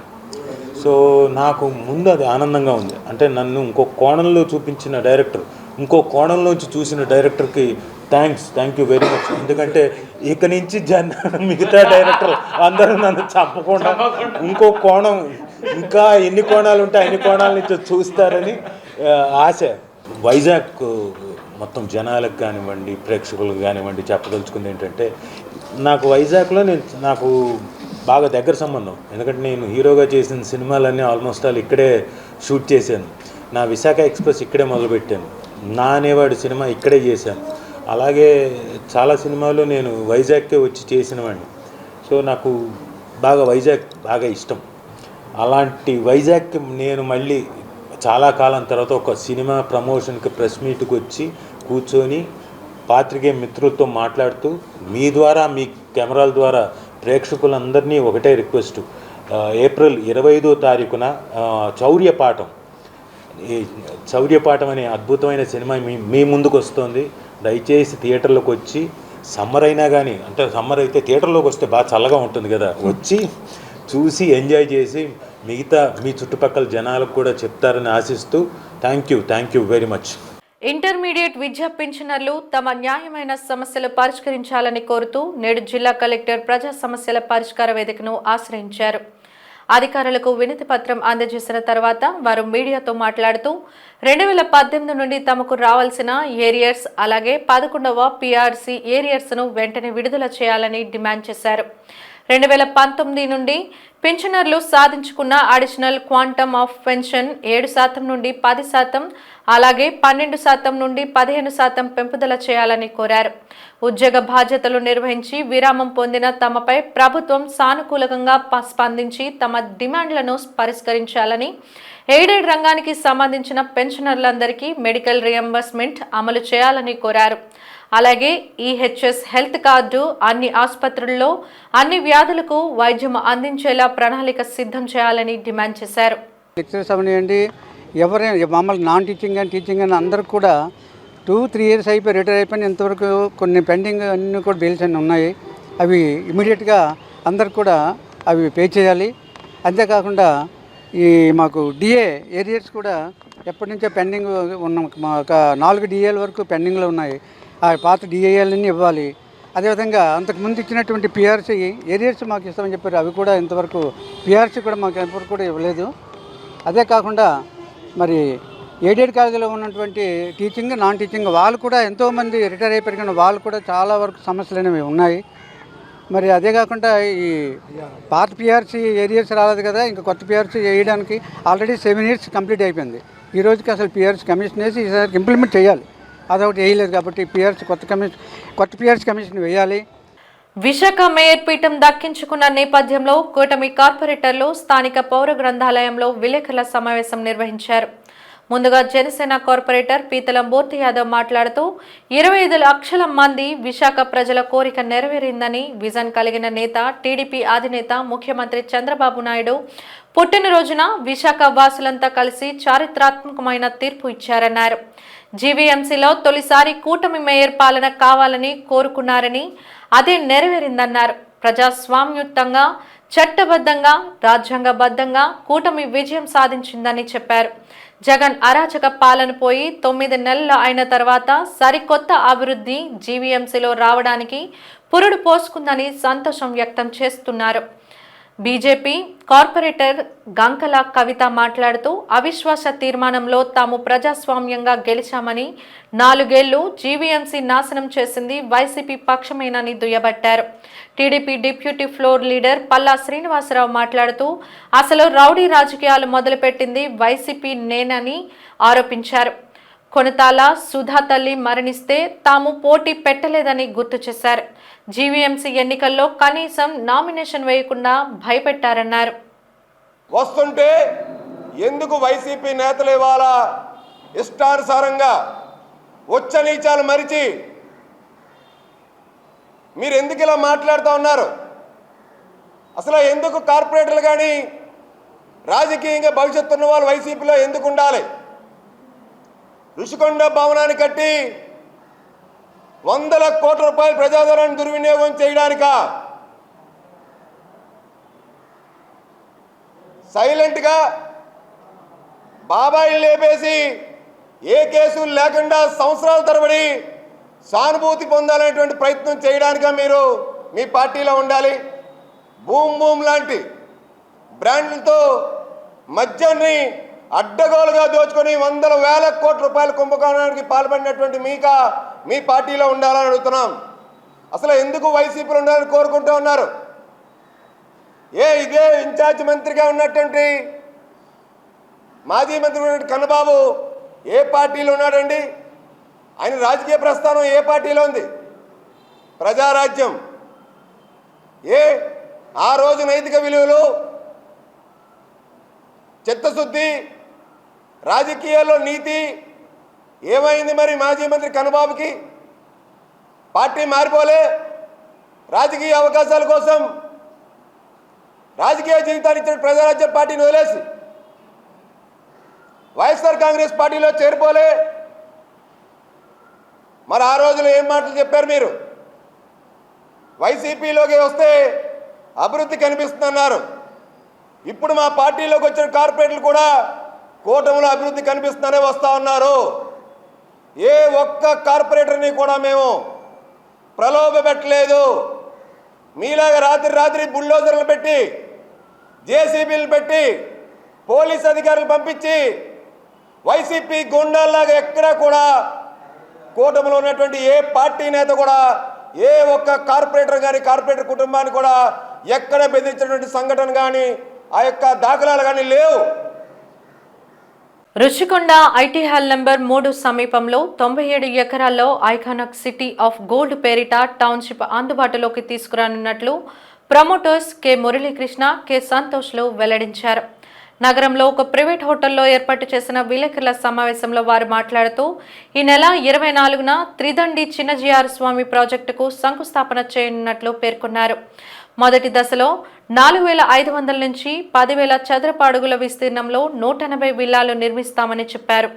Speaker 12: సో నాకు ముందు అది ఆనందంగా ఉంది. అంటే నన్ను ఇంకో కోణంలో చూపించిన డైరెక్టర్, ఇంకో కోణంలోంచి చూసిన డైరెక్టర్కి థ్యాంక్ యూ వెరీ మచ్. ఎందుకంటే ఇక నుంచి మిగతా డైరెక్టర్ అందరూ నన్ను చంపకుండా ఇంకో కోణం, ఇంకా ఎన్ని కోణాలు ఉంటాయి అన్ని కోణాల నుంచి చూస్తారని ఆశ. వైజాగ్ మొత్తం జనాలకు కానివ్వండి, ప్రేక్షకులకు కానివ్వండి చెప్పదలుచుకుంది ఏంటంటే, నాకు వైజాగ్లో నాకు బాగా దగ్గర సంబంధం. ఎందుకంటే నేను హీరోగా చేసిన సినిమాలన్నీ ఆల్మోస్ట్ ఆల్ ఇక్కడే షూట్ చేశాను. నా విశాఖ ఎక్స్ప్రెస్ ఇక్కడే మొదలుపెట్టాను, నా అనేవాడు సినిమా ఇక్కడే చేశాను. అలాగే చాలా సినిమాలు నేను వైజాగ్కే వచ్చి చేసినవాడిని. సో నాకు వైజాగ్ బాగా ఇష్టం. అలాంటి వైజాగ్కి నేను మళ్ళీ చాలా కాలం తర్వాత ఒక సినిమా ప్రమోషన్కి ప్రెస్ మీట్కి వచ్చి కూర్చొని పాత్రికేయ మిత్రులతో మాట్లాడుతూ, మీ ద్వారా, మీ కెమెరాల ద్వారా ప్రేక్షకులందరినీ ఒకటే రిక్వెస్ట్, ఏప్రిల్ 25వ తారీఖున చౌర్యపాఠం, ఈ చౌర్యపాఠం అనే అద్భుతమైన సినిమా మీ ముందుకు వస్తుంది. దయచేసి థియేటర్లోకి వచ్చి, సమ్మర్ అయినా కానీ, అంటే సమ్మర్ అయితే థియేటర్లోకి వస్తే బాగా చల్లగా ఉంటుంది కదా, వచ్చి చూసి ఎంజాయ్ చేసి మిగతా మీ చుట్టుపక్కల జనాలకు కూడా చెప్తారని ఆశిస్తూ thank you very much.
Speaker 1: Intermediate విద్యా పింఛనర్లు తమ న్యాయమైన సమస్యలు పరిష్కరించాలని కోరుతూ నేడు జిల్లా కలెక్టర్ ప్రజా సమస్యల పరిష్కార వేదికను ఆశ్రయించారు. అధికారులకు వినతి పత్రం అందజేసిన తర్వాత వారు మీడియాతో మాట్లాడుతూ 2018 నుండి తమకు రావాల్సిన ఏరియర్స్ అలాగే 11వ PRC ఏరియర్స్ను వెంటనే విడుదల చేయాలని డిమాండ్ చేశారు. 2019 నుండి పింఛనర్లు సాధించుకున్న అడిషనల్ క్వాంటమ్ ఆఫ్ పెన్షన్ 7% నుండి 10%, అలాగే 12% నుండి 15% పెంపుదల చేయాలని కోరారు. ఉద్యోగ బాధ్యతలు నిర్వహించి విరామం పొందిన తమపై ప్రభుత్వం సానుకూలంగా స్పందించి తమ డిమాండ్లను పరిష్కరించాలని, ఎయిడెడ్ రంగానికి సంబంధించిన పెన్షనర్లందరికీ మెడికల్ రియంబర్స్మెంట్ అమలు చేయాలని కోరారు. అలాగే EHS హెల్త్ కార్డు అన్ని ఆసుపత్రుల్లో అన్ని వ్యాధులకు వైద్యం అందించేలా ప్రణాళిక సిద్ధం చేయాలని డిమాండ్ చేశారు.
Speaker 3: లెక్చరర్స్ అవనివ్వండి, ఎవరైనా మమ్మల్ని నాన్ టీచింగ్ అని టీచింగ్ అని అందరికి కూడా 2-3 ఇయర్స్ అయిపోయి రిటైర్ అయిపోయిన ఇంతవరకు కొన్ని పెండింగ్ అన్నీ కూడా బిల్స్ అన్నీ ఉన్నాయి. అవి ఇమీడియట్గా అందరికి కూడా అవి పే చేయాలి. అంతేకాకుండా మాకు DA ఏరియర్స్ కూడా ఎప్పటి నుంచో పెండింగ్ ఉన్న ఒక 4 DAల వరకు పెండింగ్లో ఉన్నాయి. ఆ పాత DAలన్నీ ఇవ్వాలి. అదేవిధంగా అంతకుముందు ఇచ్చినటువంటి PRC ఏరియర్స్ మాకు ఇస్తామని చెప్పారు, అవి కూడా ఇంతవరకు PRC కూడా మాకు ఎంతవరకు కూడా ఇవ్వలేదు. అదే కాకుండా మరి ఎయిడెడ్ కాలేజీలో ఉన్నటువంటి టీచింగ్, నాన్ టీచింగ్ వాళ్ళు కూడా ఎంతోమంది రిటైర్ అయిపోయిన వాళ్ళు కూడా చాలా వరకు సమస్యలు అనేవి ఉన్నాయి. మరి అదే కాకుండా ఈ పాత PRC ఏరియర్స్ రాలేదు కదా, ఇంకా కొత్త PRC వేయడానికి ఆల్రెడీ 7 ఇయర్స్ కంప్లీట్ అయిపోయింది. ఈ రోజుకి అసలు PRC కమిషన్ వేసి ఈసారి ఇంప్లిమెంట్ చేయాలి. అదొకటి వేయలేదు కాబట్టి కొత్త PRC కమిషన్ వేయాలి.
Speaker 1: విశాఖ మేయర్ పీఠం దక్కించుకున్న నేపథ్యంలో కూటమి కార్పొరేటర్లు స్థానిక పౌర గ్రంథాలయంలో విలేకరుల సమావేశం నిర్వహించారు. ముందుగా జనసేన కార్పొరేటర్ పీతలం మూర్తి యాదవ్ మాట్లాడుతూ 25 లక్షల మంది విశాఖ ప్రజల కోరిక నెరవేరిందని, విజన్ కలిగిన నేత టీడీపీ అధినేత ముఖ్యమంత్రి చంద్రబాబు నాయుడు పుట్టినరోజున విశాఖ వాసులంతా కలిసి చారిత్రాత్మకమైన తీర్పు ఇచ్చారన్నారు. జీవీఎంసీలో తొలిసారి కూటమి మేయర్ పాలన కావాలని కోరుకున్నారని, అదే నెరవేరిందన్నారు. ప్రజాస్వామ్యుతంగా, చట్టబద్ధంగా, రాజ్యాంగబద్ధంగా కూటమి విజయం సాధించిందని చెప్పారు. జగన్ అరాచక పాలన పోయి 9 నెలలు అయిన తర్వాత సరికొత్త అభివృద్ధి జీవీఎంసీలో రావడానికి పురుడు పోసుకుందని సంతోషం వ్యక్తం చేస్తున్నారు. బీజేపీ కార్పొరేటర్ గంకల కవిత మాట్లాడుతూ అవిశ్వాస తీర్మానంలో తాము ప్రజాస్వామ్యంగా గెలిచామని, 4 ఏళ్లు జీవీఎంసీ నాశనం చేసింది వైసీపీ పక్షమేనని దుయ్యబట్టారు. TDP deputy floor leader Palla Srinivasa Rao మాట్లాడుతూ అసలు రౌడీ రాజకీయాలు మొదలుపెట్టింది వైసీపీ నేనని ఆరోపించారు. కొనతాల సుధా తల్లి మరణిస్తే తాము పోటీ పెట్టలేదని గుర్తు చేశారు. జీవీఎంసీ ఎన్నికల్లో కనీసం నామినేషన్ వేయకుండా భయపెట్టారన్నారు.
Speaker 13: వస్తుంటే ఎందుకు వైసీపీ నేతలు ఇవాళ ఇష్టానుసారంగా ఉచ్చనీచాలు మరిచి మీరు ఎందుకు ఇలా మాట్లాడుతూ ఉన్నారు? అసలు ఎందుకు కార్పొరేటర్లు కానీ రాజకీయంగా భవిష్యత్తు ఉన్న వాళ్ళు వైసీపీలో ఎందుకు ఉండాలి? ఋషికొండ భవనాన్ని కట్టి వందల కోట్ల రూపాయల ప్రజాధనాన్ని దుర్వినియోగం చేయడానిక? సైలెంట్గా బాబాయిలు లేపేసి ఏ కేసులు లేకుండా సంవత్సరాల తరబడి సానుభూతి పొందాలనేటువంటి ప్రయత్నం చేయడానిక మీరు మీ పార్టీలో ఉండాలి? బూమ్ బూమ్ లాంటి బ్రాండ్లతో మద్యాన్ని అడ్డగోలుగా దోచుకొని వందల వేల కోట్ల రూపాయల కుంభకోణానికి పాల్పడినటువంటి మీ పార్టీలో ఉండాలని అడుగుతున్నాం. అసలు ఎందుకు వైసీపీలో ఉండాలని కోరుకుంటూ ఉన్నారు? ఇదే ఇన్ఛార్జ్ మంత్రిగా ఉన్నటువంటి మాజీ మంత్రి ఉన్నటువంటి కన్నబాబు ఏ పార్టీలో ఉన్నాడండి? ఆయన రాజకీయ ప్రస్థానం ఏ పార్టీలో ఉంది? ప్రజారాజ్యం. ఆ రోజు నైతిక విలువలు, చిత్తశుద్ధి, రాజకీయాల్లో నీతి ఏమైంది మరి మాజీ మంత్రి కన్నబాబుకి? పార్టీ మారిపోలే? రాజకీయ అవకాశాల కోసం రాజకీయ జీవితాన్ని ఇచ్చిన ప్రజారాజ్యం పార్టీని వదిలేసి వైఎస్ఆర్ కాంగ్రెస్ పార్టీలో చేరిపోలే? మరి ఆ రోజులో ఏం మాటలు చెప్పారు మీరు? వైసీపీలోకి వస్తే అభివృద్ధి కనిపిస్తుందన్నారు. ఇప్పుడు మా పార్టీలోకి వచ్చిన కార్పొరేటర్లు కూడా కూటమిలో అభివృద్ధి కనిపిస్తుందనే వస్తూ ఉన్నారు. ఏ ఒక్క కార్పొరేటర్ని కూడా మేము ప్రలోభ పెట్టలేదు. మీలాగా రాత్రి బుల్డోజర్లు పెట్టి, జేసీబీలు పెట్టి, పోలీస్ అధికారులు పంపించి వైసీపీ గుండాల్లాగా ఎక్కడా కూడా కూటమిలో ఉన్నటువంటి ఏ పార్టీ నేత కూడా ఏ ఒక్క కార్పొరేటర్ కానీ కార్పొరేటర్ కుటుంబాన్ని కూడా ఎక్కడ బెదిరించినటువంటి సంఘటన కానీ ఆ యొక్క దాఖలాలు కానీ లేవు.
Speaker 1: రుషికొండ ఐటీ హాల్ నంబర్ 3 సమీపంలో 97 ఎకరాల్లో ఐకానిక్ సిటీ ఆఫ్ గోల్డ్ పేరిట టౌన్షిప్ అందుబాటులోకి తీసుకురానున్నట్లు ప్రమోటర్స్ కె మురళీకృష్ణ, కె సంతోష్లు వెల్లడించారు. నగరంలో ఒక ప్రైవేట్ హోటల్లో ఏర్పాటు చేసిన విలేకరుల సమావేశంలో వారు మాట్లాడుతూ ఈ నెల 24న త్రిదండి చిన్నజీఆర్ స్వామి ప్రాజెక్టుకు శంకుస్థాపన చేయనున్నట్లు పేర్కొన్నారు. మొదటి దశలో 4,500 నుంచి 10,000 చదరపు అడుగుల విస్తీర్ణంలో 180 విల్లాలు నిర్మిస్తామని చెప్పారు.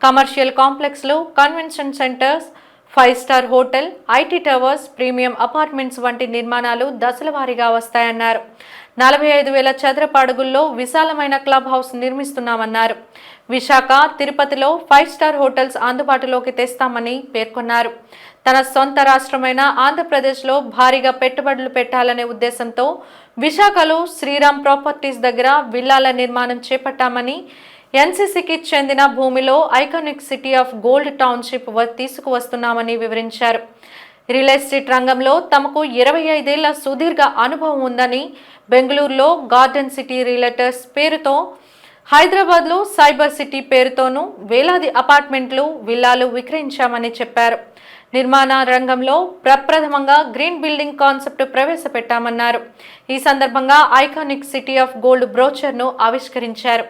Speaker 1: కమర్షియల్ కాంప్లెక్స్లు, convention centres, 5 star hotel, IT towers, premium apartments వంటి నిర్మాణాలు దశల వారీగా వస్తాయన్నారు. 45,000 చదరపు అడుగుల్లో విశాలమైన క్లబ్ హౌస్ నిర్మిస్తున్నామన్నారు. విశాఖ, తిరుపతిలో 5 స్టార్ హోటల్స్ అందుబాటులోకి తెస్తామని పేర్కొన్నారు. తన సొంత రాష్ట్రమైన ఆంధ్రప్రదేశ్లో భారీగా పెట్టుబడులు పెట్టాలనే ఉద్దేశంతో విశాఖలో శ్రీరామ్ ప్రాపర్టీస్ దగ్గర విల్లాల నిర్మాణం చేపట్టామని, ఎన్సీసీకి చెందిన భూమిలో iconic city of gold township తీసుకువస్తున్నామని వివరించారు. రియల్ ఎస్టేట్ రంగంలో తమకు 25 ఏళ్ల సుదీర్ఘ అనుభవం ఉందని, బెంగళూరులో గార్డెన్ సిటీ రియల్టర్స్ పేరుతో, హైదరాబాద్లో సైబర్ సిటీ పేరుతోనూ వేలాది అపార్ట్మెంట్లు, విల్లాలు విక్రయించామని చెప్పారు. నిర్మాణ రంగంలో ప్రప్రథమంగా గ్రీన్ బిల్డింగ్ కాన్సెప్ట్ ప్రవేశపెట్టామన్నారు. ఈ సందర్భంగా ఐకానిక్ సిటీ ఆఫ్ గోల్డ్ బ్రోచర్ను ఆవిష్కరించారు.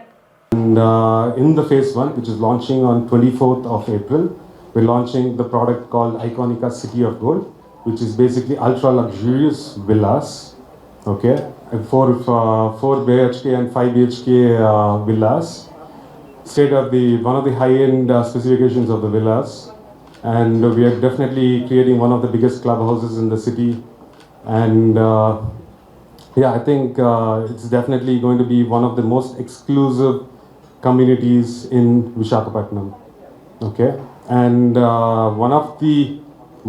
Speaker 14: In the phase 1, which is launching on 24th of April, we're launching the product called Iconica City of Gold, which is basically ultra luxurious villas. Okay, 4 BHK and 5 BHK villas. One of the high-end specifications of the villas, and we are definitely creating one of the biggest clubhouses in the city. And I think it's definitely going to be one of the most exclusive communities in Visakhapatnam. Okay, and one of the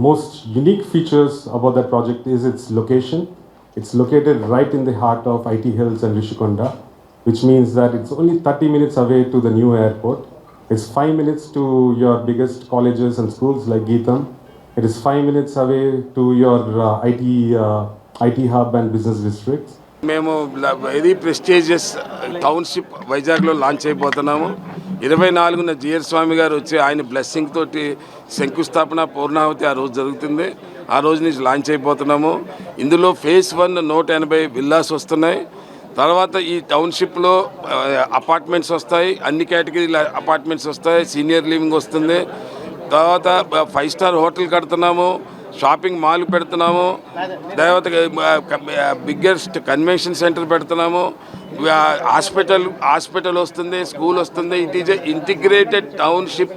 Speaker 14: most unique features about that project is its location. It's located right in the heart of IT Hills and Rishikonda, which means that it's only 30 minutes away to the new airport. It's 5 minutes to your biggest colleges and schools like Geetham. It is 5 minutes away to your IT hub and business districts.
Speaker 15: మేము very prestigious township వైజాగ్లో launch అయిపోతున్నాము. 24న GR స్వామి గారు వచ్చి ఆయన blessing తోటి శంకుస్థాపన పూర్ణాహుతి ఆ రోజు జరుగుతుంది. ఆ రోజు నుంచి లాంచ్ అయిపోతున్నాము. ఇందులో ఫేజ్ 1 180 విల్లాస్ వస్తున్నాయి. తర్వాత ఈ టౌన్షిప్లో అపార్ట్మెంట్స్ వస్తాయి, అన్ని కేటగిరీల అపార్ట్మెంట్స్ వస్తాయి, సీనియర్ లివింగ్ వస్తుంది. తర్వాత 5 స్టార్ హోటల్ కడుతున్నాము, షాపింగ్ మాల్ పెడుతున్నాము, దేవతకి బిగ్గెస్ట్ కన్వెన్షన్ సెంటర్ పెడుతున్నాము, హాస్పిటల్ వస్తుంది, స్కూల్ వస్తుంది. It is a integrated township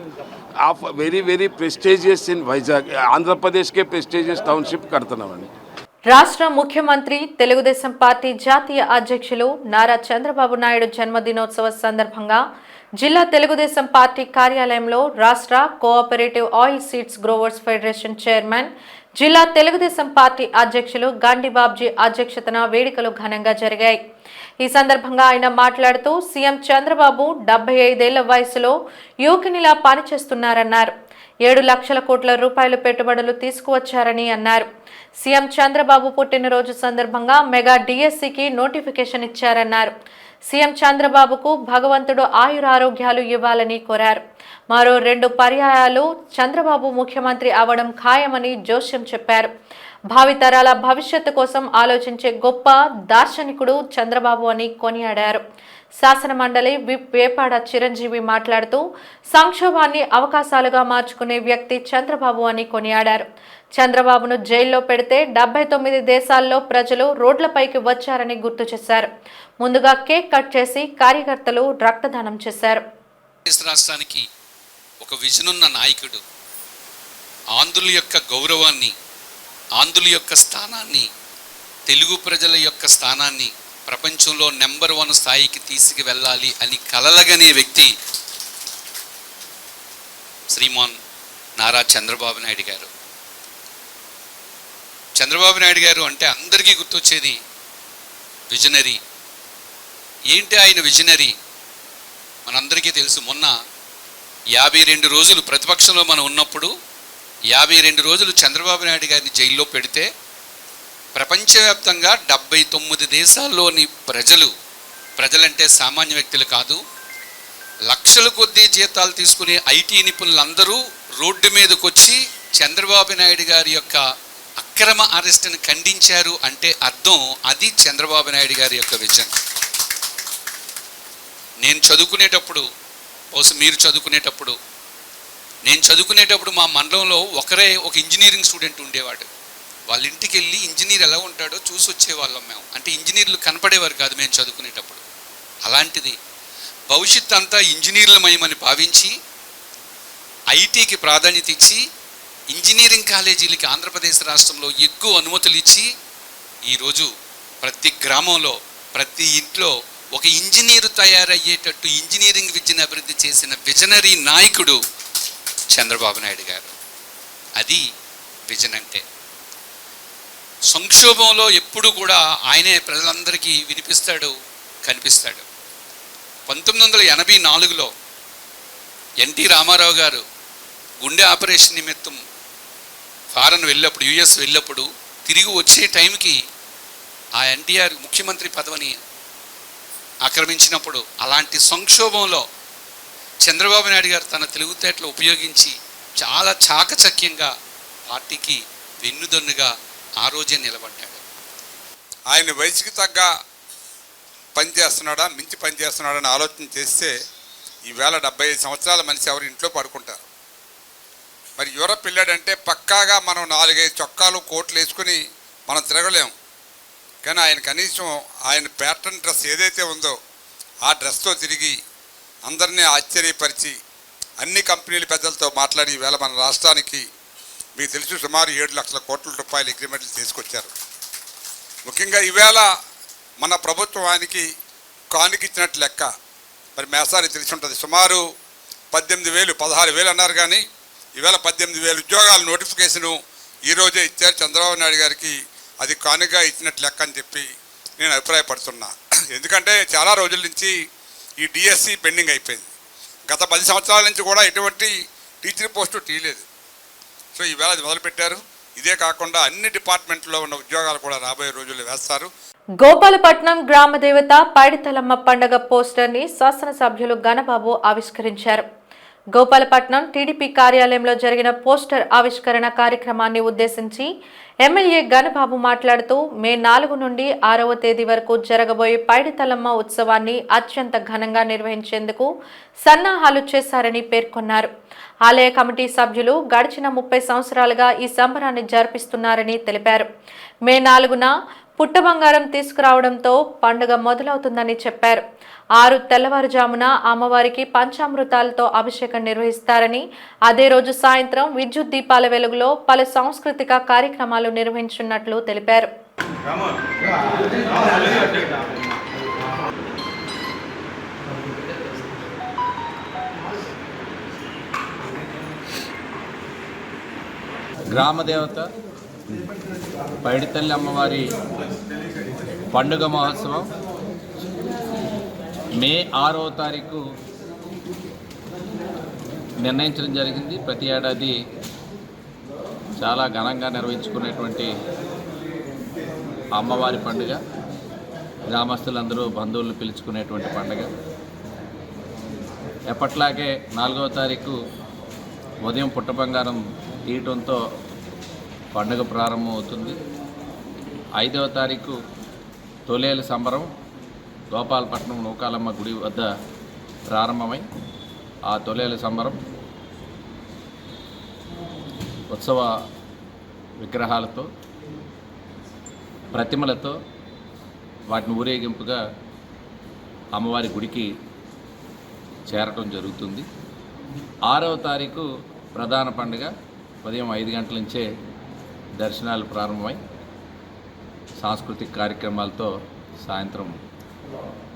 Speaker 15: of very very prestigious in Vizag. ఆంధ్రప్రదేశ్కే ప్రెస్టీజియస్ టౌన్షిప్ కడుతున్నామండి.
Speaker 1: రాష్ట్ర ముఖ్యమంత్రి తెలుగుదేశం పార్టీ జాతీయ అధ్యక్షులు నారా చంద్రబాబు నాయుడు జన్మదినోత్సవ సందర్భంగా జిల్లా తెలుగుదేశం పార్టీ కార్యాలయంలో రాష్ట్ర cooperative oil seeds growers federation chairman, జిల్లా తెలుగుదేశం పార్టీ అధ్యక్షులు గండి బాబ్జీ అధ్యక్షతన వేడుకలు ఘనంగా జరిగాయి. ఈ సందర్భంగా ఆయన మాట్లాడుతూ సీఎం చంద్రబాబు 75 ఏళ్ల వయసులో యువకునిలా పనిచేస్తున్నారన్నారు. 7 లక్షల కోట్ల రూపాయలు పెట్టుబడులు తీసుకువచ్చారని అన్నారు. సీఎం చంద్రబాబు పుట్టినరోజు సందర్భంగా మెగా డిఎస్సికి నోటిఫికేషన్ ఇచ్చారన్నారు. సీఎం చంద్రబాబుకు భగవంతుడు ఆయురారోగ్యాలు ఇవ్వాలని కోరారు. మరో 2 పర్యాయాలు చంద్రబాబు ముఖ్యమంత్రి అవడం ఖాయమని జోస్యం చెప్పారు. భావితరాల భవిష్యత్తు కోసం ఆలోచించే గొప్ప దార్శనికుడు చంద్రబాబు అని కొనియాడారు. శాసనమండలి విప్ వేపాడ చిరంజీవి మాట్లాడుతూ సంక్షోభాన్ని అవకాశాలుగా మార్చుకునే వ్యక్తి చంద్రబాబు అని కొనియాడారు. చంద్రబాబును జైల్లో పెడితే 79 దేశాల్లో ప్రజలు రోడ్లపైకి వచ్చారని గుర్తు చేశారు. ముందుగా కేక్ కట్ చేసి కార్యకర్తలు రక్తదానం చేశారు.
Speaker 16: రాష్ట్రానికి ఒక విజన్ ఉన్న నాయకుడు, ఆంధ్రుల యొక్క గౌరవాన్ని, ఆంధ్రుల యొక్క స్థానాన్ని, తెలుగు ప్రజల యొక్క స్థానాన్ని ప్రపంచంలో నెంబర్ 1 స్థాయికి తీసుకువెళ్ళాలి అని కలలగనే వ్యక్తి శ్రీమాన్ నారా చంద్రబాబు నాయుడు గారు. చంద్రబాబు నాయుడు గారు అంటే అందరికీ గుర్తొచ్చేది విజనరీ. ఏంటి ఆయన విజనరీ? మనందరికీ తెలుసు. మొన్న 52 రోజులు ప్రతిపక్షంలో మనం ఉన్నప్పుడు 52 రోజులు చంద్రబాబు నాయుడు గారిని జైల్లో పెడితే ప్రపంచవ్యాప్తంగా 79 దేశాల్లోని ప్రజలంటే సామాన్య వ్యక్తులు కాదు, లక్షల కొద్దీ జీతాలు తీసుకునే ఐటీ నిపుణులందరూ రోడ్డు మీదకి వచ్చి చంద్రబాబు నాయుడు గారి యొక్క అక్రమ అరెస్టును ఖండించారు అంటే అర్థం అది చంద్రబాబు నాయుడు గారి యొక్క విజన్. నేను చదువుకునేటప్పుడు, బహుశా మీరు చదువుకునేటప్పుడు, నేను చదువుకునేటప్పుడు మా మండలంలో ఒక ఇంజనీరింగ్ స్టూడెంట్ ఉండేవాడు. వాళ్ళ ఇంటికి వెళ్ళి ఇంజనీర్ ఎలా ఉంటాడో చూసి వచ్చేవాళ్ళం మేము. అంటే ఇంజనీర్లు కనపడేవారు కాదు మేము చదువుకునేటప్పుడు. అలాంటిది భవిష్యత్ అంతా ఇంజనీర్లమయమని భావించి ఐటీకి ప్రాధాన్యత ఇచ్చి ఇంజనీరింగ్ కాలేజీలకి ఆంధ్రప్రదేశ్ రాష్ట్రంలో ఎక్కువ అనుమతులు ఇచ్చి ఈరోజు ప్రతి గ్రామంలో, ప్రతి ఇంట్లో ఒక ఇంజనీరు తయారయ్యేటట్టు ఇంజనీరింగ్ విద్యను అభివృద్ధి చేసిన విజనరీ నాయకుడు చంద్రబాబు నాయుడు గారు. అది విజన్ అంటే. సంక్షోభంలో ఎప్పుడు కూడా ఆయనే ప్రజలందరికీ వినిపిస్తాడు, కనిపిస్తాడు. 1984లో ఎన్టీ రామారావు గారు గుండె ఆపరేషన్ నిమిత్తం ఫారెన్ వెళ్ళినప్పుడు, యుఎస్ వెళ్ళినప్పుడు తిరిగి వచ్చే టైంకి ఆ ఎన్టీఆర్ ముఖ్యమంత్రి పదవిని ఆక్రమించినప్పుడు అలాంటి సంక్షోభంలో చంద్రబాబు నాయుడు గారు తన తెలివితేటలు ఉపయోగించి చాలా చాకచక్యంగా పార్టీకి వెన్నుదన్నుగా ఆ రోజే నిలబడ్డాడు.
Speaker 17: ఆయన వయసుకి తగ్గ పని చేస్తున్నాడా, మించి పని చేస్తున్నాడా అని ఆలోచన చేస్తే ఈవేళ 75 సంవత్సరాల మనిషి ఎవరు ఇంట్లో పడుకుంటారు. మరి యూరప్ వెళ్ళాడంటే పక్కాగా మనం 4-5 చొక్కాలు కోట్లు వేసుకుని మనం తిరగలేము. కానీ ఆయన కనీసం ఆయన ప్యాటర్న్ డ్రెస్ ఏదైతే ఉందో ఆ డ్రెస్తో తిరిగి అందరినీ ఆశ్చర్యపరిచి అన్ని కంపెనీల పెద్దలతో మాట్లాడి ఈవేళ మన రాష్ట్రానికి మీకు తెలుసు సుమారు 7 లక్షల కోట్ల రూపాయల అగ్రిమెంట్లు తీసుకొచ్చారు. ముఖ్యంగా ఈవేళ మన ప్రభుత్వానికి కానుకిచ్చినట్టు లెక్క. మరి మేసారి తెలిసి ఉంటుంది, సుమారు 18,000, 16,000 అన్నారు కానీ ఈవేళ 18,000 ఉద్యోగాల నోటిఫికేషను ఈరోజే ఇచ్చారు చంద్రబాబు నాయుడు గారికి. అది కానుగా ఇచ్చినట్టు లెక్క అని చెప్పి నేను అభిప్రాయపడుతున్నా. ఎందుకంటే చాలా రోజుల నుంచి ఈ డిఎస్సి పెండింగ్ అయిపోయింది. గత 10 సంవత్సరాల నుంచి కూడా ఎటువంటి టీచర్ పోస్టు తీయలేదు. సో ఈవేళ అది మొదలుపెట్టారు. ఇదే కాకుండా అన్ని డిపార్ట్మెంట్లో ఉన్న ఉద్యోగాలు కూడా రాబోయే రోజుల్లో వేస్తారు.
Speaker 1: గోపాలపట్నం గ్రామదేవత పైడితలమ్మ పండుగ పోస్టర్ ని శాసనసభ్యులు గణబాబు ఆవిష్కరించారు. గోపాలపట్నం టీడీపీ కార్యాలయంలో జరిగిన పోస్టర్ ఆవిష్కరణ కార్యక్రమాన్ని ఉద్దేశించి ఎమ్మెల్యే గణబాబు మాట్లాడుతూ మే 4 నుండి 6వ తేదీ వరకు జరగబోయే పైడితల్లమ్మ ఉత్సవాన్ని అత్యంత ఘనంగా నిర్వహించేందుకు సన్నాహాలు చేశారని పేర్కొన్నారు. ఆలయ కమిటీ సభ్యులు గడిచిన 30 సంవత్సరాలుగా ఈ సంబరాన్ని జరిపిస్తున్నారని తెలిపారు. మే 4న పుట్టబంగారం తీసుకురావడంతో పండుగ మొదలవుతుందని చెప్పారు. 6 తెల్లవారుజామున అమ్మవారికి పంచామృతాలతో అభిషేకం నిర్వహిస్తారని, అదే రోజు సాయంత్రం విద్యుత్ దీపాల వెలుగులో పలు సాంస్కృతిక కార్యక్రమాలు నిర్వహించనున్నట్లు తెలిపారు.
Speaker 18: గ్రామదేవత పైడితల్లి అమ్మవారి పండుగ మహోత్సవం మే 6వ తారీఖు నిర్ణయించడం జరిగింది. ప్రతి ఏడాది చాలా ఘనంగా నిర్వహించుకునేటువంటి అమ్మవారి పండుగ, గ్రామస్తులందరూ బంధువులను పిలుచుకునేటువంటి పండుగ. ఎప్పట్లాగే 4వ తారీఖు ఉదయం పుట్టబంగారం తీయటంతో పండుగ ప్రారంభం అవుతుంది. 5వ తారీఖు తొలేలు సంబరం గోపాలపట్నం నూకాలమ్మ గుడి వద్ద ప్రారంభమై ఆ తొలేలు సంబరం ఉత్సవ విగ్రహాలతో, ప్రతిమలతో వాటిని ఊరేగింపుగా అమ్మవారి గుడికి చేరటం జరుగుతుంది. 6వ తారీఖు ప్రధాన పండుగ ఉదయం 5 గంటల నుంచే దర్శనాలు ప్రారంభమై సాంస్కృతిక కార్యక్రమాలతో సాయంత్రం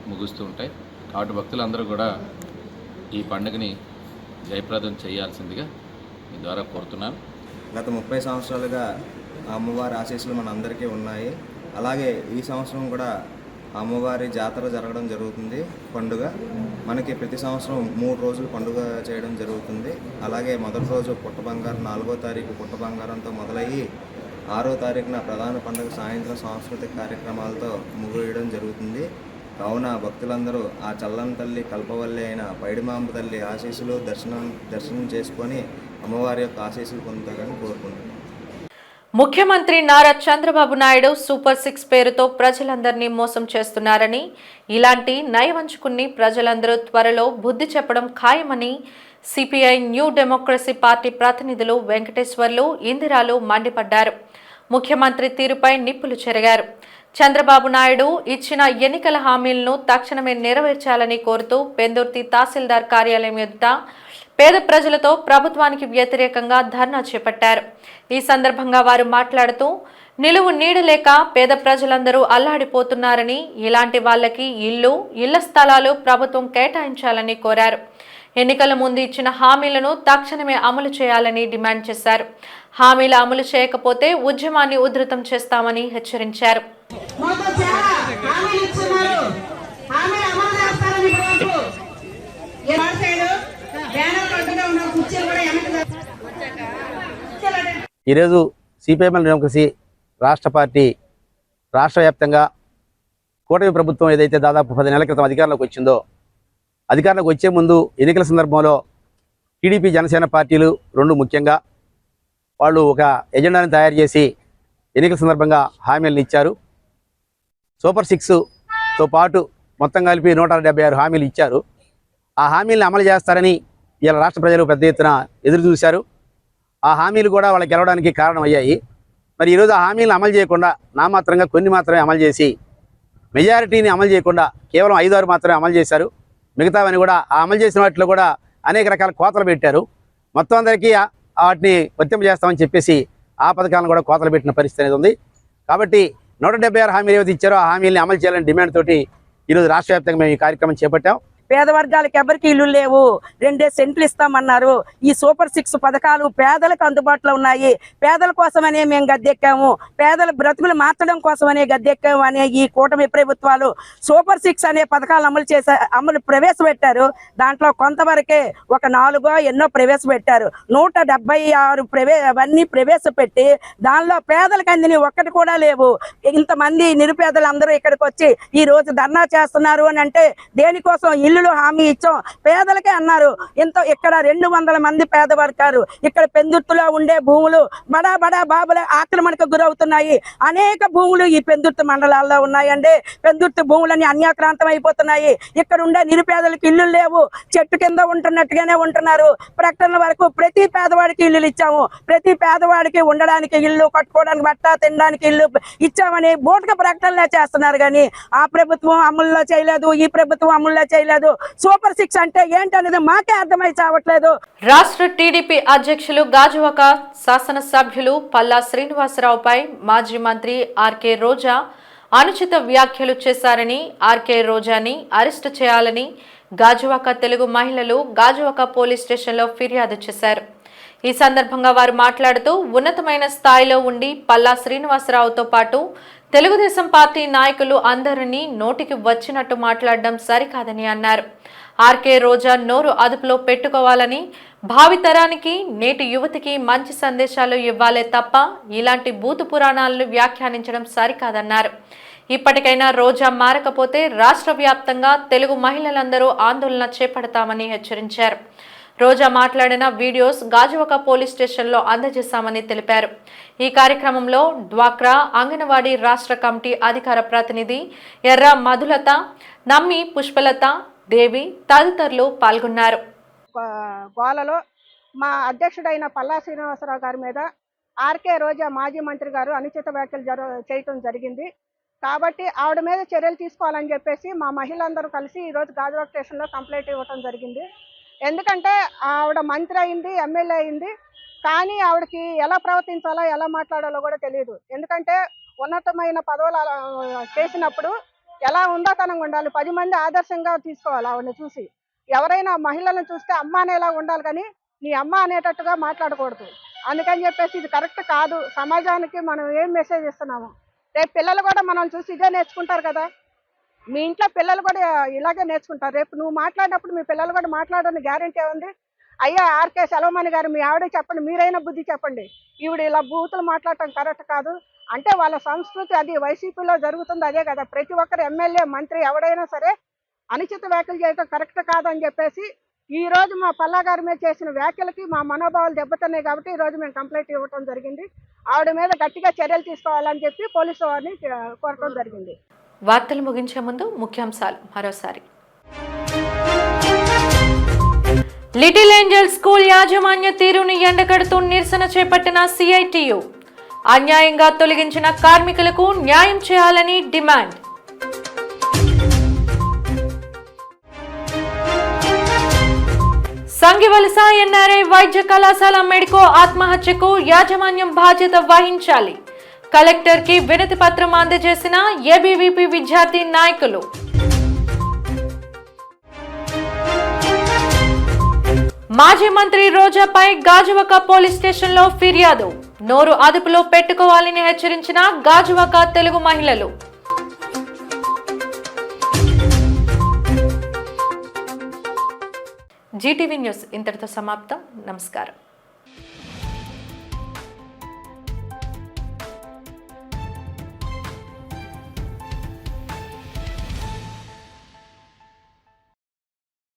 Speaker 18: ముగుస్తూ ఉంటాయి. కాబట్టి భక్తులందరూ కూడా ఈ పండుగని జయప్రదం చేయాల్సిందిగా మీ ద్వారా కోరుతున్నాను.
Speaker 19: గత 30 సంవత్సరాలుగా అమ్మవారి ఆశీస్సులు మనందరికీ ఉన్నాయి. అలాగే ఈ సంవత్సరం కూడా అమ్మవారి జాతర జరగడం జరుగుతుంది. పండుగ మనకి ప్రతి సంవత్సరం 3 రోజులు పండుగ చేయడం జరుగుతుంది. అలాగే మొదటి రోజు పుట్టబంగారం 4వ తారీఖు పుట్టబంగారంతో మొదలయ్యి 6వ తారీఖున ప్రధాన పండుగ సాయంత్రం సాంస్కృతిక కార్యక్రమాలతో ముగియడం జరుగుతుంది. కావున భక్తులందరూ ఆ చల్లని తల్లి కల్పవల్లి అయిన పైడిమాంబ తల్లి ఆశీస్సులు దర్శనం చేసుకొని అమ్మవారి యొక్క ఆశీస్సులు పొందుతారని కోరుకుంటున్నాను.
Speaker 1: ముఖ్యమంత్రి నారా చంద్రబాబు నాయుడు సూపర్ 6 పేరుతో ప్రజలందరినీ మోసం చేస్తున్నారని, ఇలాంటి నయవంచుకుని ప్రజలందరూ త్వరలో బుద్ధి చెప్పడం ఖాయమని సిపిఐ న్యూ డెమోక్రసీ పార్టీ ప్రతినిధులు వెంకటేశ్వర్లు, ఇందిరాలు మండిపడ్డారు. ముఖ్యమంత్రి తీరుపై నిప్పులు చెరిగారు. చంద్రబాబు నాయుడు ఇచ్చిన ఎన్నికల హామీలను తక్షణమే నెరవేర్చాలని కోరుతూ పెందుర్తి తహసీల్దార్ కార్యాలయం ఎదుట పేద ప్రజలతో ప్రభుత్వానికి వ్యతిరేకంగా ధర్నా చేపట్టారు. ఈ సందర్భంగా వారు మాట్లాడుతూ నిలువు నీడలేక పేద ప్రజలందరూ అల్లాడిపోతున్నారని, ఇలాంటి వాళ్ళకి ఇళ్ల స్థలాలు ప్రభుత్వం కేటాయించాలని కోరారు. ఎన్నికల ముందు ఇచ్చిన హామీలను తక్షణమే అమలు చేయాలని డిమాండ్ చేశారు. హామీలు అమలు చేయకపోతే ఉద్యమాన్ని ఉధృతం చేస్తామని హెచ్చరించారు.
Speaker 20: ఈరోజు సిపిఐ డెమోక్రసీ రాష్ట్ర పార్టీ రాష్ట్ర వ్యాప్తంగా కూటమి ప్రభుత్వం ఏదైతే దాదాపు 10 నెలల క్రితం అధికారంలోకి వచ్చిందో, అధికారంలోకి వచ్చే ముందు ఎన్నికల సందర్భంలో టీడీపీ జనసేన పార్టీలు రెండు ముఖ్యంగా వాళ్ళు ఒక ఎజెండాని తయారు చేసి ఎన్నికల సందర్భంగా హామీలను ఇచ్చారు. సూపర్ 6తో పాటు మొత్తం కలిపి 176 హామీలు ఇచ్చారు. ఆ హామీలను అమలు చేస్తారని ఇలా రాష్ట్ర ప్రజలు పెద్ద ఎత్తున ఎదురు చూశారు. ఆ హామీలు కూడా వాళ్ళకి గెలవడానికి కారణమయ్యాయి. మరి ఈరోజు ఆ హామీలను అమలు చేయకుండా నామాత్రంగా కొన్ని మాత్రమే అమలు చేసి మెజారిటీని అమలు చేయకుండా కేవలం 5-6 మాత్రమే అమలు చేశారు. మిగతావని కూడా ఆ అమలు చేసిన వాటిలో కూడా అనేక రకాల కోతలు పెట్టారు. మొత్తం అందరికీ వాటిని వర్తింపజేస్తామని చెప్పేసి ఆ పథకాలను కూడా కోతలు పెట్టిన పరిస్థితి అనేది ఉంది. కాబట్టి 176 హామీలు ఏవైతే ఇచ్చారో ఆ హామీల్ని అమలు చేయాలని డిమాండ్ తోటి ఈరోజు రాష్ట్ర వ్యాప్తంగా మేము ఈ కార్యక్రమం చేపట్టాం.
Speaker 21: పేద వర్గాలకు ఎవరికి ఇల్లు లేవు, 2 సెంట్లు ఇస్తామన్నారు. ఈ సూపర్ 6 పథకాలు పేదలకు అందుబాటులో ఉన్నాయి. పేదల కోసమనే మేము గద్దెక్కాము, పేదల బ్రతుకులు మార్చడం కోసమనే గద్దెక్కాము అనే ఈ కూటమి ప్రభుత్వాలు సూపర్ 6 అనే పథకాలు అమలు ప్రవేశపెట్టారు. దాంట్లో కొంతవరకే ఒక 4 ఎన్నో ప్రవేశపెట్టారు. 176 అవన్నీ ప్రవేశపెట్టి దానిలో పేదలకు అందిని ఒక్కటి కూడా లేవు. ఇంతమంది నిరుపేదలు అందరూ ఇక్కడికి వచ్చి ఈ రోజు ధర్నా చేస్తున్నారు అని అంటే దేనికోసం? ఇల్లు ఇల్లులు హామీ ఇచ్చాం, పేదలకే అన్నారు. ఇక్కడ 200 మంది పేద వర్గాలు ఇక్కడ పెందుర్తిలో ఉండే భూములు బడా బడా బాబుల ఆక్రమణకు గురవుతున్నాయి. అనేక భూములు ఈ పెందుర్తి మండలాల్లో ఉన్నాయండి. పెందుర్తి భూములన్నీ అన్యాక్రాంతం అయిపోతున్నాయి. ఇక్కడ ఉండే నిరుపేదలకు ఇల్లు లేవు, చెట్టు కింద ఉంటున్నట్టుగానే ఉంటున్నారు. ప్రకటనల వరకు ప్రతి పేదవాడికి ఇల్లులు ఇచ్చాము, ప్రతి పేదవాడికి ఉండడానికి ఇల్లు, కట్టుకోవడానికి బట్ట, తినడానికి ఇల్లు ఇచ్చామని బోటుగా ప్రకటనలే చేస్తున్నారు. కానీ ఆ ప్రభుత్వం అమల్లో చేయలేదు, ఈ ప్రభుత్వం అమల్లో చేయలేదు. సూపర్ 6 అంటే ఏంటనేది మాకే అర్థమై చావట్లేదు.
Speaker 1: రాష్ట్ర టీడీపీ అధ్యక్షులు గాజువాక శాసనసభ్యులు పల్లా శ్రీనివాసరావుపై మాజీ మంత్రి ఆర్కే రోజా అనుచిత వ్యాఖ్యలు చేశారని, ఆర్కే రోజాని అరెస్టు చేయాలని గాజువాక తెలుగు మహిళలు గాజువాక పోలీస్ స్టేషన్లో ఫిర్యాదు చేశారు. ఈ సందర్భంగా వారు మాట్లాడుతూ ఉన్నతమైన స్థాయిలో ఉండి పల్లా శ్రీనివాసరావుతో పాటు తెలుగుదేశం పార్టీ నాయకులు అందరినీ నోటికి వచ్చినట్టు మాట్లాడడం సరికాదని అన్నారు. ఆర్కే రోజా నోరు అదుపులో పెట్టుకోవాలని, భావితరానికి నేటి యువతికి మంచి సందేశాలు ఇవ్వాలే తప్ప ఇలాంటి బూతు పురాణాలను వ్యాఖ్యానించడం సరికాదన్నారు. ఇప్పటికైనా రోజా మారకపోతే రాష్ట్ర వ్యాప్తంగా తెలుగు మహిళలందరూ ఆందోళన చేపడతామని హెచ్చరించారు. రోజా మాట్లాడిన వీడియోస్ గాజువాక పోలీస్ స్టేషన్లో అందజేశామని తెలిపారు. ఈ కార్యక్రమంలో డ్వాక్రా అంగన్వాడీ రాష్ట్ర కమిటీ అధికార ప్రతినిధి ఎర్ర మధులత, నమ్మి పుష్పలత, దేవి తదితరులు పాల్గొన్నారు.
Speaker 2: గోలలో మా అధ్యక్షుడైన పల్లా శ్రీనివాసరావు గారి మీద ఆర్కే రోజా మాజీ మంత్రి గారు అనుచిత వ్యాఖ్యలు చేయటం జరిగింది. కాబట్టి ఆవిడ మీద చర్యలు తీసుకోవాలని చెప్పేసి మా మహిళలందరూ కలిసి ఈరోజు గాజువాక స్టేషన్లో కంప్లైంట్ ఇవ్వటం జరిగింది. ఎందుకంటే ఆవిడ మంత్రి అయింది, ఎమ్మెల్యే అయింది, కానీ ఆవిడకి ఎలా ప్రవర్తించాలో ఎలా మాట్లాడాలో కూడా తెలియదు. ఎందుకంటే ఉన్నతమైన పదవులు చేసినప్పుడు ఎలా ఉందాతనంగా ఉండాలి, 10 మంది ఆదర్శంగా తీసుకోవాలి. ఆవిడని చూసి ఎవరైనా మహిళలను చూస్తే అమ్మ అనేలా ఉండాలి, కానీ నీ అమ్మ అనేటట్టుగా మాట్లాడకూడదు. అందుకని చెప్పేసి ఇది కరెక్ట్ కాదు. సమాజానికి మనం ఏం మెసేజ్ ఇస్తున్నాము? రేపు పిల్లలు కూడా మనం చూసి ఇదే నేర్చుకుంటారు కదా. మీ ఇంట్లో పిల్లలు కూడా ఇలాగే నేర్చుకుంటారు. రేపు నువ్వు మాట్లాడినప్పుడు మీ పిల్లలు కూడా మాట్లాడని గ్యారెంటీ ఉంది. అయ్యా ఆర్కే సెలవుమణి గారు, మీ ఆవిడే చెప్పండి, మీరైనా బుద్ధి చెప్పండి. ఈవిడ ఇలా బూతులు మాట్లాడటం కరెక్ట్ కాదు అంటే వాళ్ళ సంస్కృతి అది వైసీపీలో జరుగుతుంది అదే కదా. ప్రతి ఒక్కరు ఎమ్మెల్యే, మంత్రి ఎవడైనా సరే అనుచిత వ్యాఖ్యలు చేయడం కరెక్ట్ కాదని చెప్పేసి ఈ రోజు మా పల్లా గారి మీద చేసిన వ్యాఖ్యలకి మా మనోభావాలు దెబ్బతున్నాయి. కాబట్టి ఈ రోజు మేము కంప్లైంట్ ఇవ్వడం జరిగింది. ఆవిడ మీద గట్టిగా చర్యలు తీసుకోవాలని చెప్పి పోలీసు వారిని కోరటం జరిగింది.
Speaker 1: వార్తలు ముగించే ముందు ముఖ్యాంశాలు మరోసారి. లిటిల్ ఏంజల్ స్కూల్ యాజమాన్య తీరును ఎండగడుతూ నిరసన చేపట్టిన సిఐటియు. అన్యాయంగా తొలగించిన కార్మికులకు న్యాయం చేయాలని డిమాండ్. సంగివలస ఎన్ఆర్ఐ వైద్య కళాశాల మెడికో ఆత్మహత్యకు యాజమాన్యం బాధ్యత వహించాలి. కలెక్టర్ కి వినతి పత్రం అందజేసిన ఏబీవీపీ విద్యార్థి నాయకులు. మాజీ మంత్రి రోజాపై గాజువాక పోలీస్ స్టేషన్లో ఫిర్యాదు. నోరు అదుపులో పెట్టుకోవాలని హెచ్చరించిన గాజువాక తెలుగు మహిళలు. జీటీవీ న్యూస్ ఇంతటితో సమాప్తం. నమస్కారం.